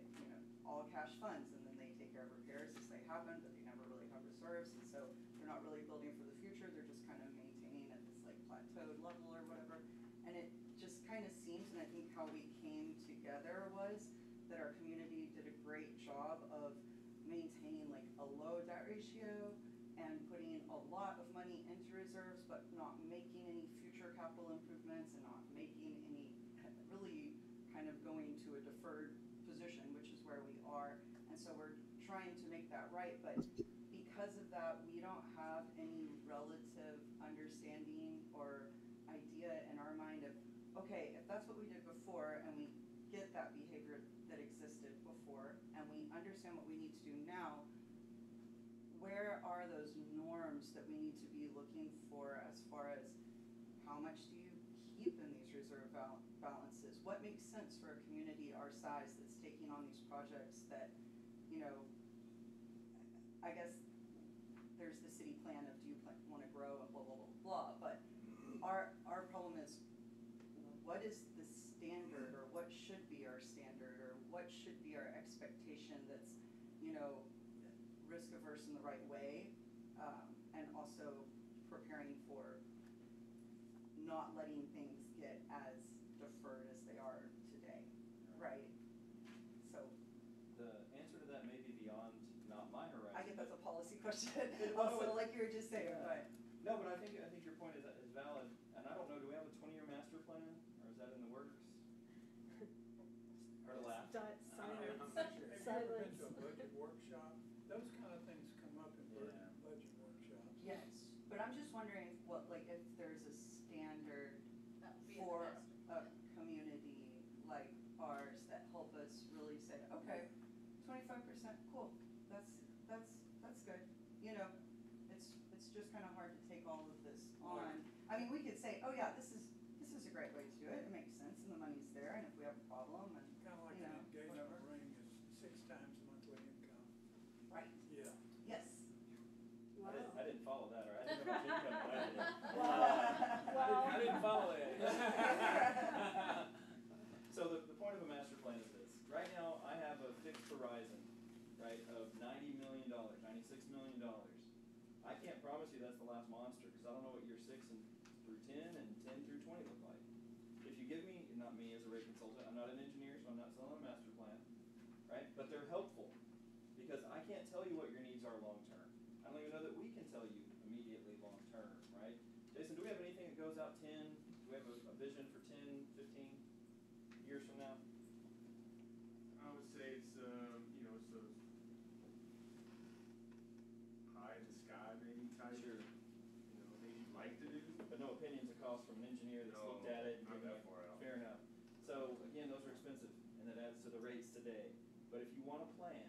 all cash funds, and then they take care of repairs as they happen, but they never really have reserves, and so they're not really building for the future, they're just kind of maintaining at this like plateaued level or whatever. And it just kind of seems, and I think how we came together was that our community did a great job of maintaining like a low debt ratio and putting a lot of money into reserves, but not making any future capital improvements and not making any, really kind of going to a deferred position, which is where we are. And so we're trying to make that right, but because of that, we don't have any relative understanding or idea in our mind of, okay, if that's what we did before and we get that behavior that existed before and we understand what we need to do now, where are those norms that we need to be looking for as far as how much do you keep in these reserve balances? What makes sense for a community our size that's taking on these projects that, I guess there's the city plan of do you want to grow and blah, blah, blah, blah, but our problem is, what is the standard, or what should be our standard, or what should be our expectation that's, risk averse in the right way, and also preparing for not letting things get as deferred as they are today, right? So The answer to that may be beyond not my horizon. I get that's a policy question, Well, also, like you were just saying, yeah. but. No, but I think your point is valid, and I don't know, do we have a 20-year master plan, or is that in the works? Or to laugh? Silence. Have you ever been to a Silence. budget workshop? Those kind of things come up in Yeah. budget workshops. Yes, but I'm just wondering if if there's a standard That would be in the for master a community like ours that help us really say, okay, 25%, cool, that's good. It's just kind of hard to take all of this on. I mean, we could say, oh yeah, this is a great way to do it, it makes sense, and the money's there, and if we have a problem, and, Kind of like an engagement ring is 6 times monthly income. right, Yeah. yes. Wow. I didn't follow that, or I didn't know how much income I had. Wow. I didn't follow that. So rate consultant. I'm not an engineer, so I'm not selling a master plan, right? But they're helpful because I can't tell you what your needs are long term. I don't even know that we can tell you immediately long term, right? Jason, do we have anything that goes out 10? Do we have a vision for 10, 15 years from now? I would say it's, it's a pie in the sky maybe type. Sure. Things you'd like to do. But no opinions of cost from an engineer that's No, looked at it and not given that you. far out. Fair enough. So again, those are expensive, and that adds to the rates today. But if you want a plan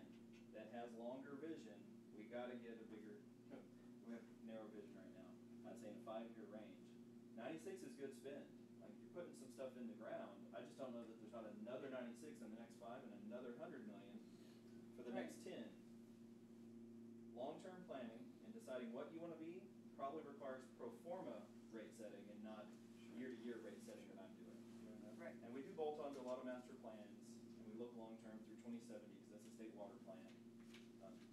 that has longer vision, we got to get a bigger. We have narrow vision right now. I'd say in a 5-year range. 96 is good spend. Like you're putting some stuff in the ground. I just don't know that there's not another 96 in the next 5 and another 100 million for the next 10. Long-term planning and deciding what you want to be probably requires pro forma rate setting and not year-to-year rate setting that I'm doing. Right. And we do bolt onto a lot of master plans, and we look long-term through 2070 because that's a state water plan.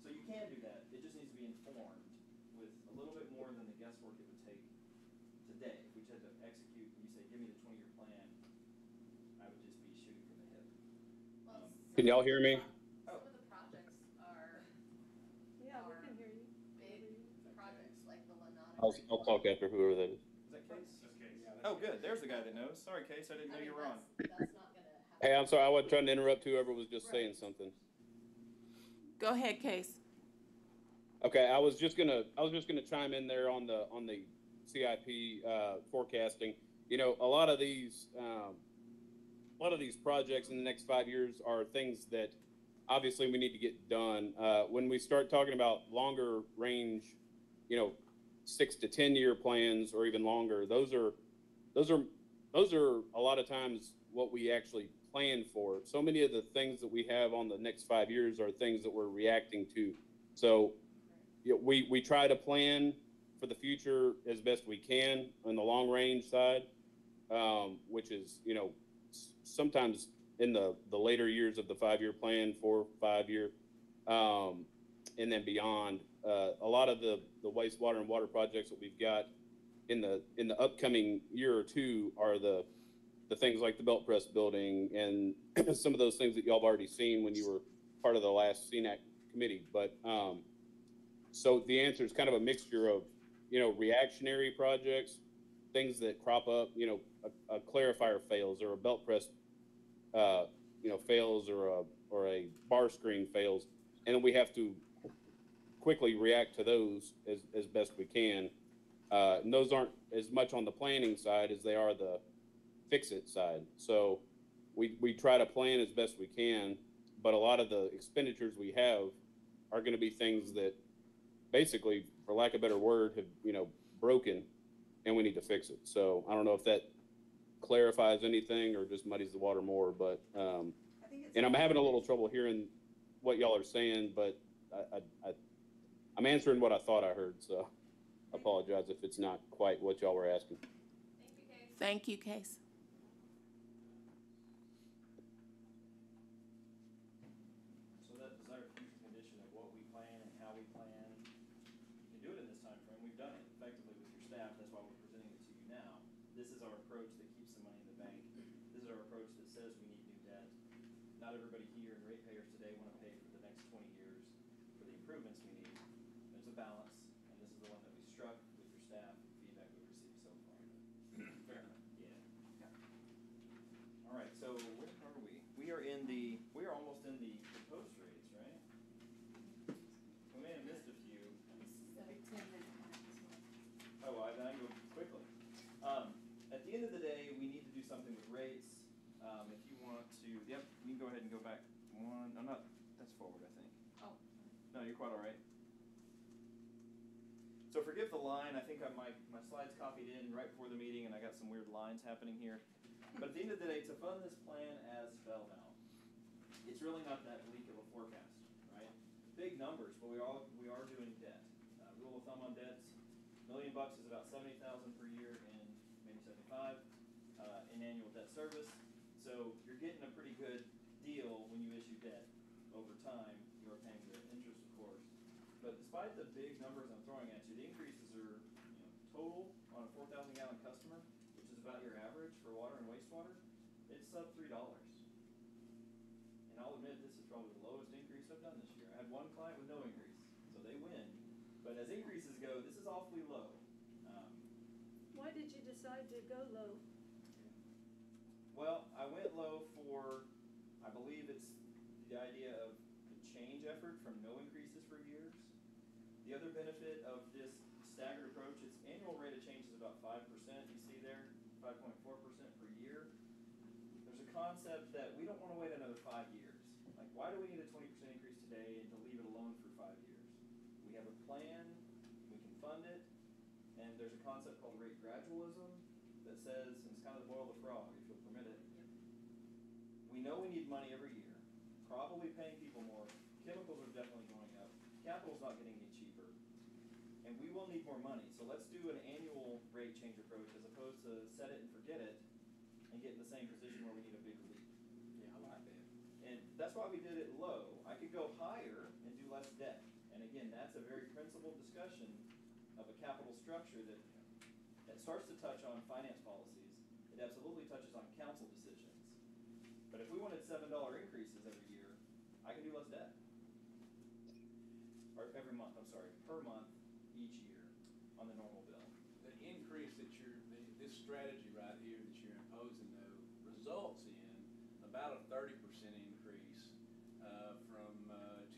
So you can do that. It just needs to be informed with a little bit more than the guesswork it would take today. If we had to execute and you say, give me the 20-year plan, I would just be shooting from the hip. Well, Can y'all hear me? Some of the projects are Yeah, we can hear you. big projects, like the Lanata. I'll talk after whoever that is. Is that Case? That's Case. Oh, good. There's the guy that knows. Sorry, Case. I didn't know you were on. That's not gonna happen. Hey, I'm sorry. I wasn't trying to interrupt whoever was just saying something. Go ahead, Case. Okay, I was just gonna chime in there on the CIP forecasting. A lot of these projects in the next 5 years are things that obviously we need to get done. When we start talking about longer range, 6 to 10 year plans or even longer, those are a lot of times what we actually plan for. So many of the things that we have on the next 5 years are things that we're reacting to. So we try to plan for the future as best we can on the long range side, which is, sometimes in the later years of the 5-year plan, 4, 5 year, and then beyond. A lot of the wastewater and water projects that we've got in the upcoming year or two are the things like the belt press building and some of those things that y'all have already seen when you were part of the last CNAC committee. But so the answer is kind of a mixture of, reactionary projects, things that crop up, a clarifier fails or a belt press, fails or a bar screen fails. And then we have to quickly react to those as best we can. And those aren't as much on the planning side as they are the fix-it side. So we try to plan as best we can, but a lot of the expenditures we have are going to be things that basically, for lack of a better word, have, broken, and we need to fix it. So I don't know if that clarifies anything or just muddies the water more, but, I think it's. and I'm having a little trouble hearing what y'all are saying, but I'm answering what I thought I heard, so I apologize if it's not quite what y'all were asking. Thank you, Case. Thank you, Case. So that desired future condition of what we plan and how we plan, you can do it in this time frame. We've done it effectively with your staff. That's why we're presenting it to you now. This is our approach that keeps the money in the bank. This is our approach that says we need new debt. Not everybody here and ratepayers today want to pay for the next 20 years for the improvements we need. There's a balance, and this is the one that we struck with your staff, feedback we've received so far. Fair enough. Yeah. All right, so where are we? We are almost in the proposed rates, right? We may have missed a few. Oh, I go quickly. At the end of the day, we need to do something with rates. If you want to, yep, you can go ahead and go back one. I'm not, that's forward, I think. Oh. No, you're quite all right. So forgive the line. I think my slides copied in right before the meeting, and I got some weird lines happening here. But at the end of the day, to fund this plan as spelled out, it's really not that bleak of a forecast, right? Big numbers, but we are doing debt. Rule of thumb on debts, $1 million is about $70,000 per year in maybe 75 in annual debt service. So you're getting a pretty good deal when you issue debt. Over time, you are paying the interest, of course. But despite the big numbers I'm throwing at you, the increases are total on a 4,000 gallon customer, which is about your average for water and wastewater. it's sub $3. And I'll admit, this is probably the lowest increase I've done this year. I had one client with no increase, so they win. But as increases go, this is awfully low. Why did you decide to go low? Well, I went low for, I believe it's the idea of the change effort from no increases for years. The other benefit of this staggered approach, its annual rate of change is about 5%. You see there, 5.4% per year. There's a concept that we don't want to wait another 5 years. Like, why do we need a 20% increase today and to leave it alone for 5 years? We have a plan, we can fund it, and there's a concept called rate gradualism that says, and it's kind of the boil the frog, if you'll permit it. We know we need money every year, probably paying people more. Chemicals are definitely going up. Capital's not getting any cheaper. And we will need more money. So let's do an annual rate change approach as opposed to set it and forget it and get in the same position where we need a big leap. Yeah, I like that. And that's why we did it low. I could go higher and do less debt. And again, that's a very principled discussion of a capital structure that starts to touch on finance policies. It absolutely touches on council decisions. But if we wanted $7 increases every year, I can do less debt. Or every month, I'm sorry, per month each year on the normal bill. The increase that this strategy right here that you're imposing though results in about a 30% increase from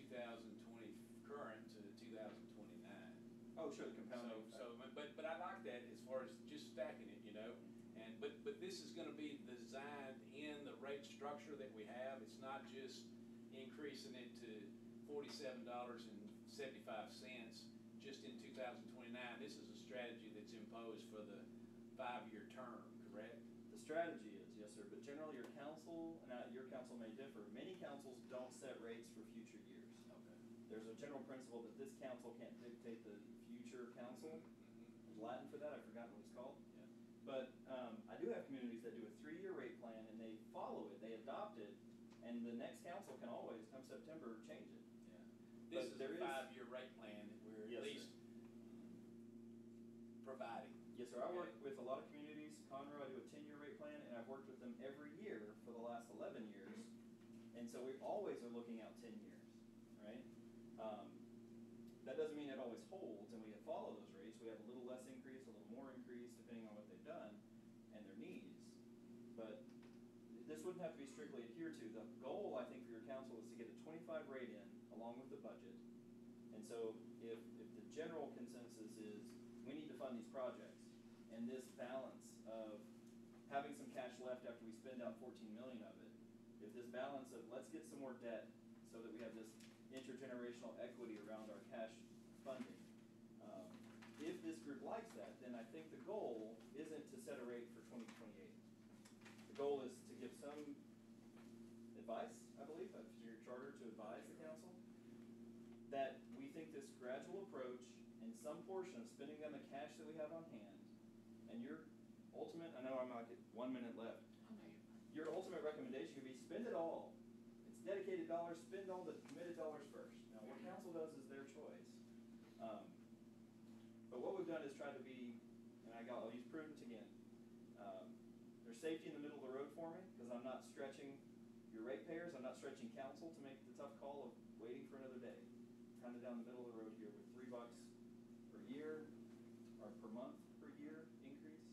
2020 current to 2029. Oh, sure, the compounding. But I like that as far as just stacking it, you know. And but this is going to be designed in the rate structure that we have. It's not just increasing it to $47.75 just in 2029. This is a strategy that's imposed for the 5-year term, correct? The strategy is, yes, sir. But generally, your council, and your council may differ. Many councils don't set rates for future years. Okay. There's a general principle that this council can't dictate the future council. There's Latin for that. I've forgotten what it's called. Yeah. But I do have communities that do a 3-year rate plan, and they follow it. They adopt it, and the next council can always, come September, change it. Yeah. This is a 5-year rate plan that we're Yes, at least providing. Yes, sir. I work with a lot of communities. Conroe, I do a 10-year rate plan, and I've worked with them every year for the last 11 years. And so we always are looking out 10 years, right? That doesn't mean it always holds, and we follow those rates. We have a little less increase, a little more increase, depending on what they've done and their needs. But this wouldn't have to be strictly adhered to. The goal, I think, for your council is to get a 25 rate in along with the budget. And so if the general consensus is we need to fund these projects, and this balance of having some cash left after we spend out $14 million of it, if this balance of let's get some more debt so that we have this intergenerational equity around our cash funding, if this group likes that, then I think the goal isn't to set a rate for 2028. The goal is to give some advice, I believe, to your charter to advise the council, that we think this gradual approach and some portion of spending down the cash that we have on hand, and your ultimate, I know I'm like at 1 minute left, your ultimate recommendation would be spend it all. It's dedicated dollars, spend all the committed dollars first. Now what council does is their choice. But what we've done is try to be, and I'll use prudent again. There's safety in the middle of the road for me, because I'm not stretching your ratepayers, I'm not stretching council to make the tough call of waiting for another day. Kind of down the middle of the road here with $3 per year, or per month per year increase.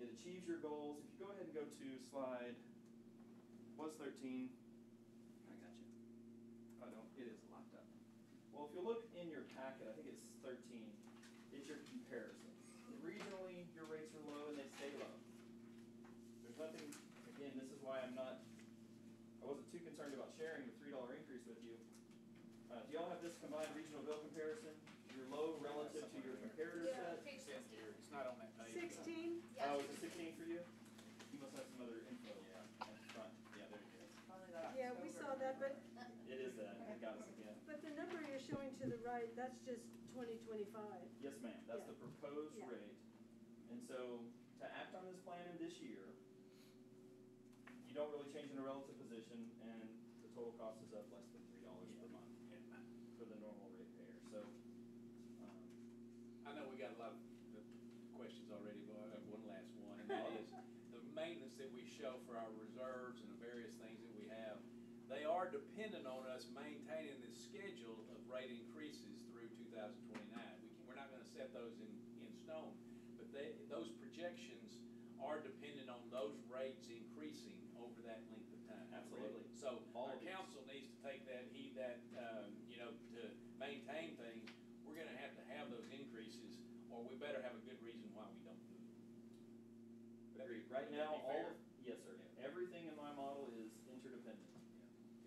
It achieves your goals. If you go ahead and go to slide, what's 13? I got you. Oh no, it is locked up. Well, if you look in your packet, I think it's 13, it's your comparisons. Regionally, your rates are low and they stay low. There's nothing, again, this is why I wasn't too concerned about sharing the $3 increase with you. Do y'all have this combined regional bill comparison? You're low relative to your comparator Yeah. set? Page 16. It's not on that page. 16? Yeah. Oh, is it 16 for you? You must have some other info at the front. Yeah, there you go. Probably that Yeah, we saw that, but It is that. It got us again. the number you're showing to the right, that's just 2025. Yes, ma'am. That's Yeah. the proposed Yeah. rate. And so to act on this plan in this year, you don't really change in a relative position, and the total cost is up less than $3 per month for the normal ratepayer. So I know we got a lot of questions already, but I have one last one, and that is the maintenance that we show for dependent on us maintaining this schedule of rate increases through 2029. We're not gonna set those in stone, but those projections are dependent on those rates increasing over that length of time. Absolutely. So All our of these. council needs to take that, heed that, to maintain things, we're gonna have to have those increases, or we better have a good reason why we don't do it. Agreed. Right Would that now, be fair? yes, sir. Everything in my model is interdependent.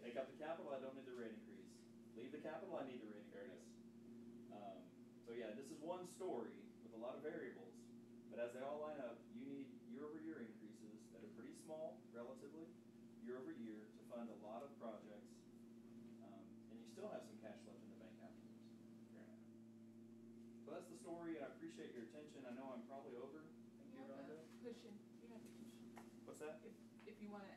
Take out the capital, I don't need the rate increase. Leave the capital, I need the rate increase. So yeah, this is one story with a lot of variables, but as they all line up, you need year-over-year increases that are pretty small, relatively, year-over-year, to fund a lot of projects, and you still have some cash left in the bank afterwards. So that's the story, and I appreciate your attention. I know I'm probably over. Thank you, Rhonda. You have to push. What's that? If you wanna,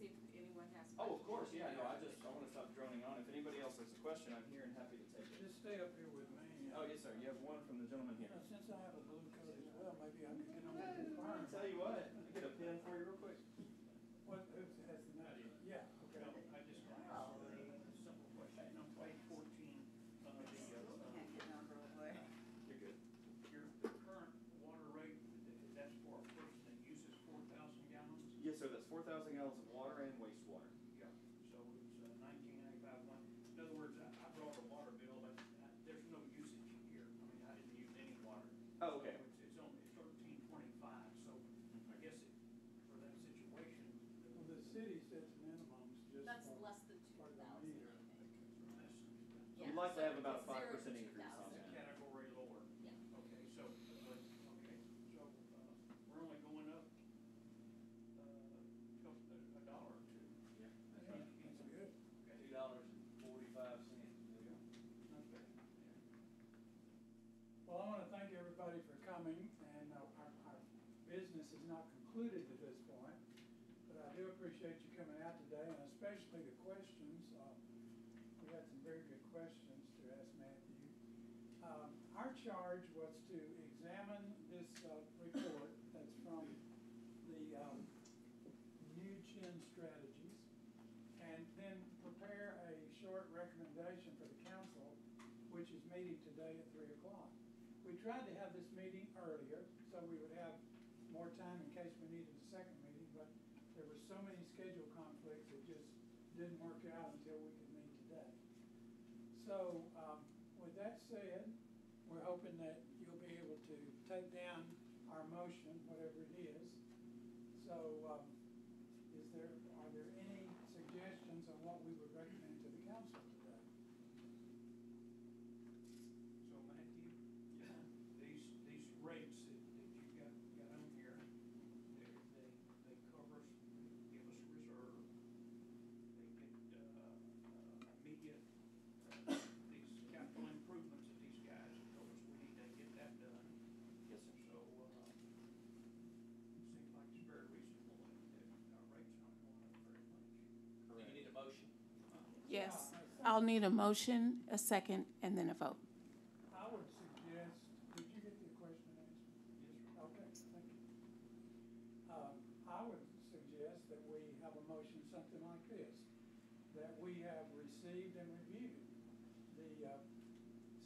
see if anyone has questions. Oh, of course, yeah, no, I wanna stop droning on. If anybody else has a question, I'm here and happy to take it. Just stay up here with me. Oh, yes, sir, you have one from the gentleman here. Since I have a blue coat as well, maybe I could get on with the I'll fire. tell you what, I'll get a pen for you real quick. What, who has the number? Yeah, okay. I just want to ask a simple question. On page 14 of the, Can't get number away. You're good. the current water rate, that's for a person that uses 4,000 gallons? Yes, sir, that's 4,000 gallons of water and wastewater. Yeah. So it's 1995 one. In other words, I brought a water bill, but there's no usage here. I mean, I didn't use any water. Oh, okay. So it's only 1325, so I guess for that situation. Well, the city sets minimums just That's for, less than for 2,000, the I meter. think. So Yeah, we'd like to so have about a it's 0 to 5% increase on 2,000. that. Category lower. Yeah. Okay, so, we're only going up, a dollar or two. Yeah. That's right. That's good. $2.45. Not bad. Well, I want to thank everybody for coming, and our business is not concluded at this point, but I do appreciate you coming out today, and especially the questions. We had some very good questions to ask Matthew. Our charge was to examine this report that's from the new Chin strategies, and then prepare a short recommendation for the council, which is meeting today at 3 o'clock. We tried to have this meeting earlier, so we would have more time in case we needed a second meeting, but there were so many schedule conflicts, it just didn't work out until we could meet today. So, with that said, we're hoping that you'll be able to take down our motion, whatever it is. So, are there any suggestions on what we would recommend to the council today? So Matthew, these rates that you got on here, they cover us, give us reserve. They get, immediate, these capital improvements that these guys have told us we need to get that done. Yes, sir. So, it seems like it's very reasonable that our rates aren't going up very much. Do you need a motion? Yes, I'll need a motion, a second, and then a vote. I would suggest, did you get the question answered? Yes, sir. Okay, thank you. I would suggest that we have a motion, something like this, that we have received and reviewed the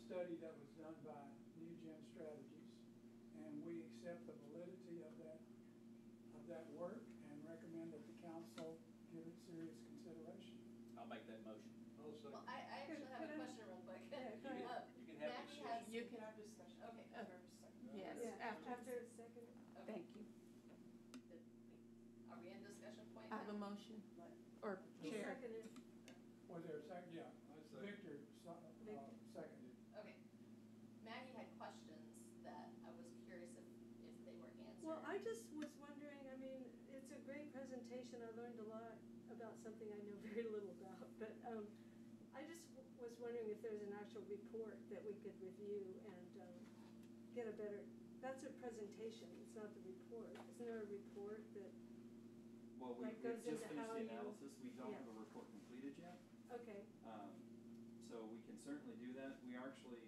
study that was done by New Gen Strategies, and we accept the validity of that work and recommend that the council give it serious consideration. I'll make that motion. Well, I actually have a question real quick. Yeah, go ahead. You can have Maggie discussion. has. You can have discussion. Okay. Yes, Yeah, after, after it's second. thank you. Are we in discussion point I have a now? motion, or chair. Seconded. Was there a second? Yeah, Victor seconded. Okay. Maggie had questions that I was curious if they were answered. Well, I just was wondering, I mean, it's a great presentation. I learned a lot about something I know very little about, but I just was wondering if there's an actual report that we could review and get a better, that's a presentation, it's not the report. Isn't there a report that, Well, we've Like goes just into finished how the you- analysis. We don't yeah. have a report completed yet. okay, So we can certainly do that. We are actually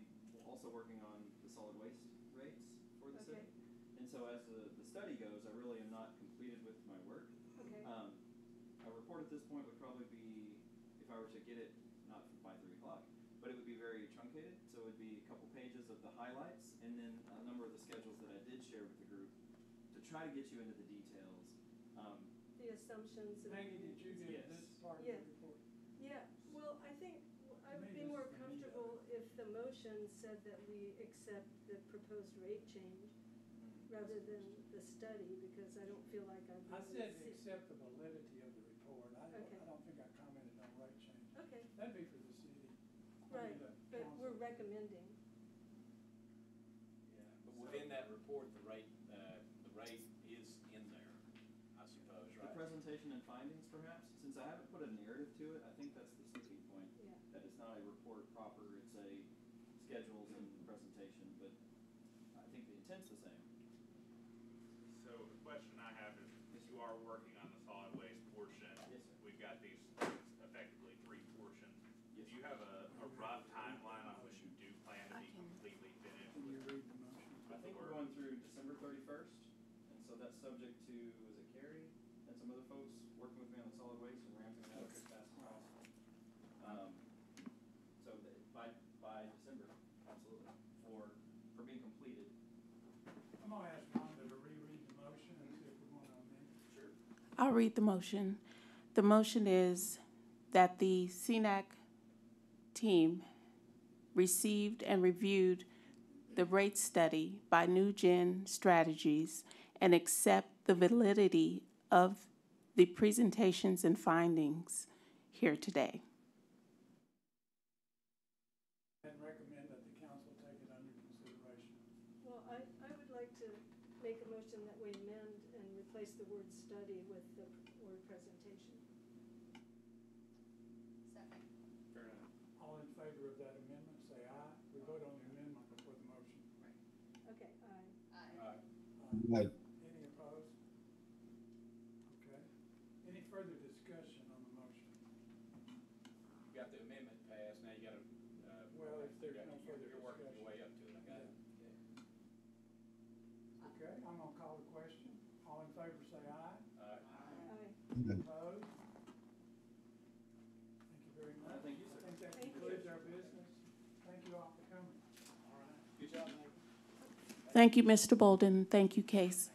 also working on the solid waste rates for the Okay. city. And so as the study goes, I really am not completed with my work. okay, A report at this point would probably be, if I I were to get it, not by 3 o'clock, but it would be very truncated. So it would be a couple pages of the highlights and then a number of the schedules that I did share with the group to try to get you into the details. The assumptions and. Maggie, did you get Yes. this part of Yeah. the report? Yeah, well, I think I would be Maybe more this is the meat of comfortable if the motion said that we accept the proposed rate change rather than the study, because I don't feel like I've I really said seen. accept the validity of the report. Okay. I don't think I commented on rate change. Okay, That'd be for the city. right, the but we're council. recommending. Yeah, but within that report, the rate is in there, I suppose, The right? presentation and findings, perhaps, since I haven't put a narrative to it, I think that's the sticking point. Yeah. That it's not a report proper, it's a schedules and presentation, but I think the intent's the same. So the question I have is, you are working on the solid waste portion. Yes, sir. We've got these effectively 3 portions. Yes. Do you have a rough timeline on when you do plan to be completely finished Can you with read the motion? I think we're going through December 31st, and so that's subject to, is it Carrie and some other folks working with me on the solid waste and ramping that up as fast as possible. So by December, absolutely, for being completed. I'm gonna ask Rhonda to reread the motion and see if we want to amend it. Sure. I'll read the motion. The motion is that the CNAC team received and reviewed the rate study by New Gen Strategies and accept the validity of the presentations and findings here today. And recommend that the council take it under consideration. Well, I would like to make a motion that we amend and replace the word study with the word presentation. Second. Fair enough. All in favor of that amendment, say aye. We vote on the amendment before the motion. Okay, aye. Aye. Aye. Any opposed? Okay. Any further discussion on the motion? You got the amendment passed, now you gotta, Well, if there's no further you're working your discussion. way up to it, I got it. Okay, I'm gonna call the question. All in favor, say aye. Aye. Opposed? Thank you very much. Thank you, sir. I think that Thank you. concludes our business. Thank you all for coming. Good job, Nate. Thank you, Mr. Bolden. Thank you, Case.